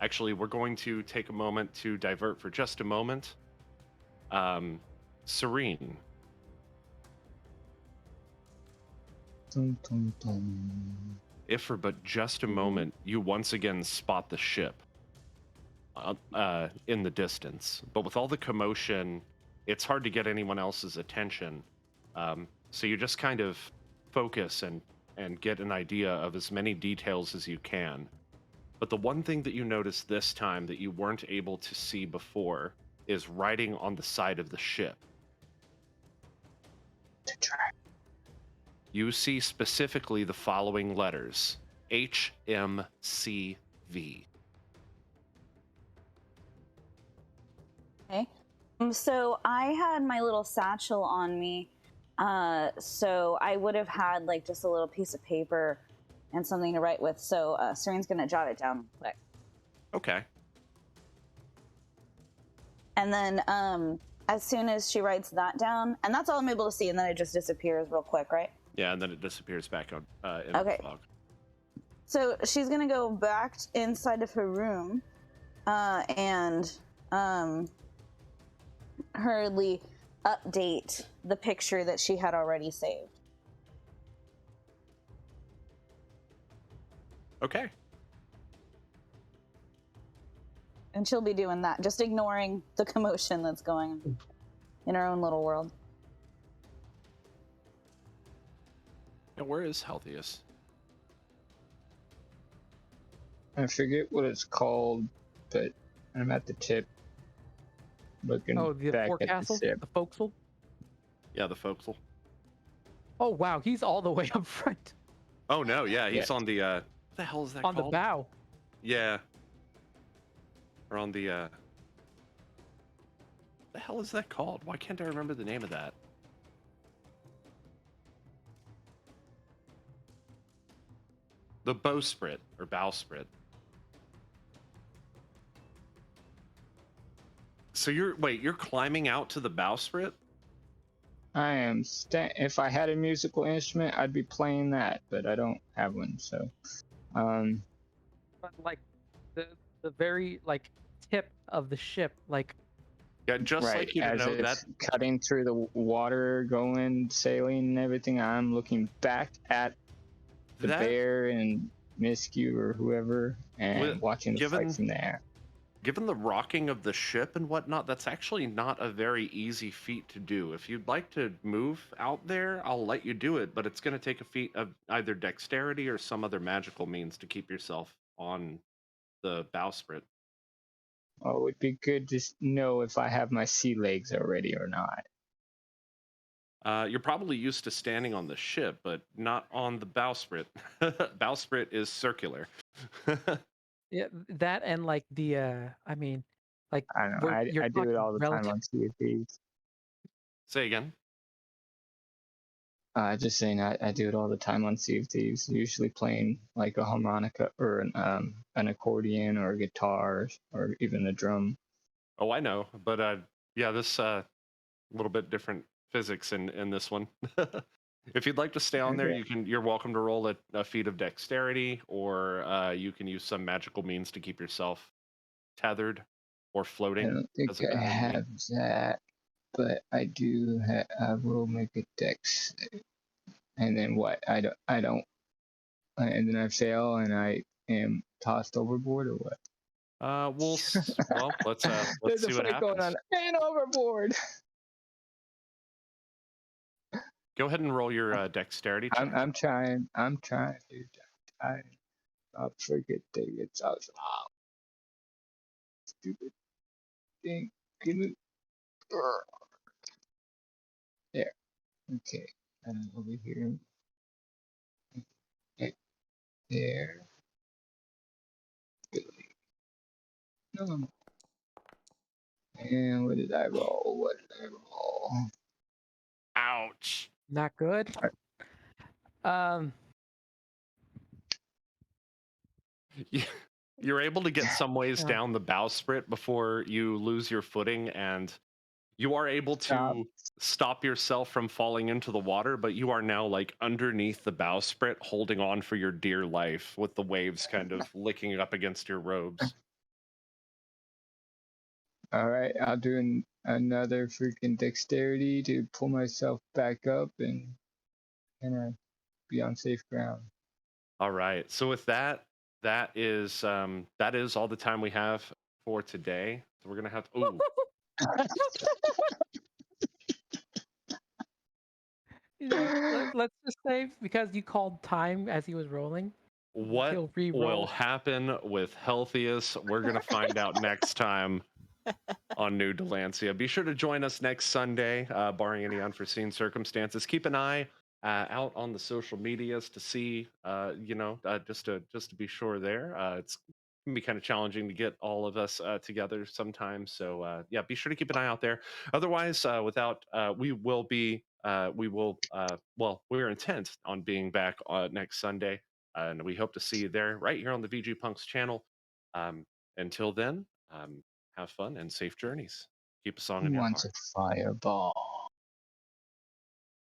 actually, we're going to take a moment to divert for just a moment. Cyrene, dun, dun, dun. if for but just a moment, you once again spot the ship in the distance. But with all the commotion, it's hard to get anyone else's attention. So you just kind of focus and get an idea of as many details as you can. But the one thing that you notice this time that you weren't able to see before is writing on the side of the ship. To try. You see specifically the following letters: HMCV. Okay. So I had my little satchel on me. So I would have had like just a little piece of paper and something to write with. So Cyrene's gonna jot it down real quick. Okay. And then as soon as she writes that down, and that's all I'm able to see, and then it just disappears real quick, right? Yeah, and then it disappears back on in Okay. the fog. So she's gonna go back inside of her room and hurriedly update the picture that she had already saved. Okay. And she'll be doing that, just ignoring the commotion that's going on in her own little world. Now, where is Heltheus? I forget what it's called, but I'm at the tip, looking Oh, the back at the forecastle, ship. the forecastle. Yeah, the forecastle. Oh wow, he's all the way up front Oh no, yeah, he's Yeah. on the what the hell is that on the called? bow. Yeah. Or on the what the hell is that called? Why can't I remember the name of that? The bowsprit or bowsprit. So you're climbing out to the bowsprit? I am if I had a musical instrument, I'd be playing that, but I don't have one. So, But, like the very like tip of the ship, like Yeah, just right like you to as know it's that cutting through the water, going sailing and everything, I'm looking back at the that bear and Misku or whoever, and With- watching the given- fight from there. given the rocking of the ship and whatnot, that's actually not a very easy feat to do. If you'd like to move out there, I'll let you do it, but it's going to take a feat of either dexterity or some other magical means to keep yourself on the bowsprit. Oh, it would be good to know if I have my sea legs already or not. You're probably used to standing on the ship, but not on the bowsprit. Bowsprit is circular. yeah, that and like the I mean, like I don't know. you're I do it talking all the time relative. on Sea of Thieves. Say again. Just saying, I do it all the time on Sea of Thieves. Usually playing like a harmonica or an accordion or a guitar or even a drum. Oh, I know, but yeah, this little bit different physics in this one. If you'd like to stay on there, Okay. you're welcome to roll a feat of dexterity, or you can use some magical means to keep yourself tethered. or I floating. don't think Doesn't I matter to me. have that, but I do. I will make a dex, and then what? I don't, and then I fail, and I am tossed overboard, or what? Well, let's There's a see what fight going happens. on, and overboard. Go ahead and roll your dexterity check. I'm trying, dude. I'll forget that it's out. Oh, stupid thing. Give me. There. Okay. Over here. Right there. No. And what did I roll? What did I roll? Ouch. Not good. Um, You're able to get some ways Yeah. down the bowsprit before you lose your footing, and you are able Stop. to stop yourself from falling into the water, but you are now like underneath the bowsprit, holding on for your dear life with the waves kind of licking up against your robes. All right, I'll do another freaking dexterity to pull myself back up and be on safe ground. All right. So with that, that is all the time we have for today. So we're gonna have to. Ooh, let's just say because you called time as he was rolling, what he'll will re-roll. happen with Heltheus? We're gonna find out next time on New Dalancia. Be sure to join us next Sunday, barring any unforeseen circumstances. Keep an eye out on the social medias to see, just to be sure there. It's can be kind of challenging to get all of us together sometimes. So yeah, be sure to keep an eye out there. Otherwise, we're intent on being back next Sunday, and we hope to see you there right here on the VGpunx channel. Until then, have fun and safe journeys. Keep a song Who in your wants heart. a fireball?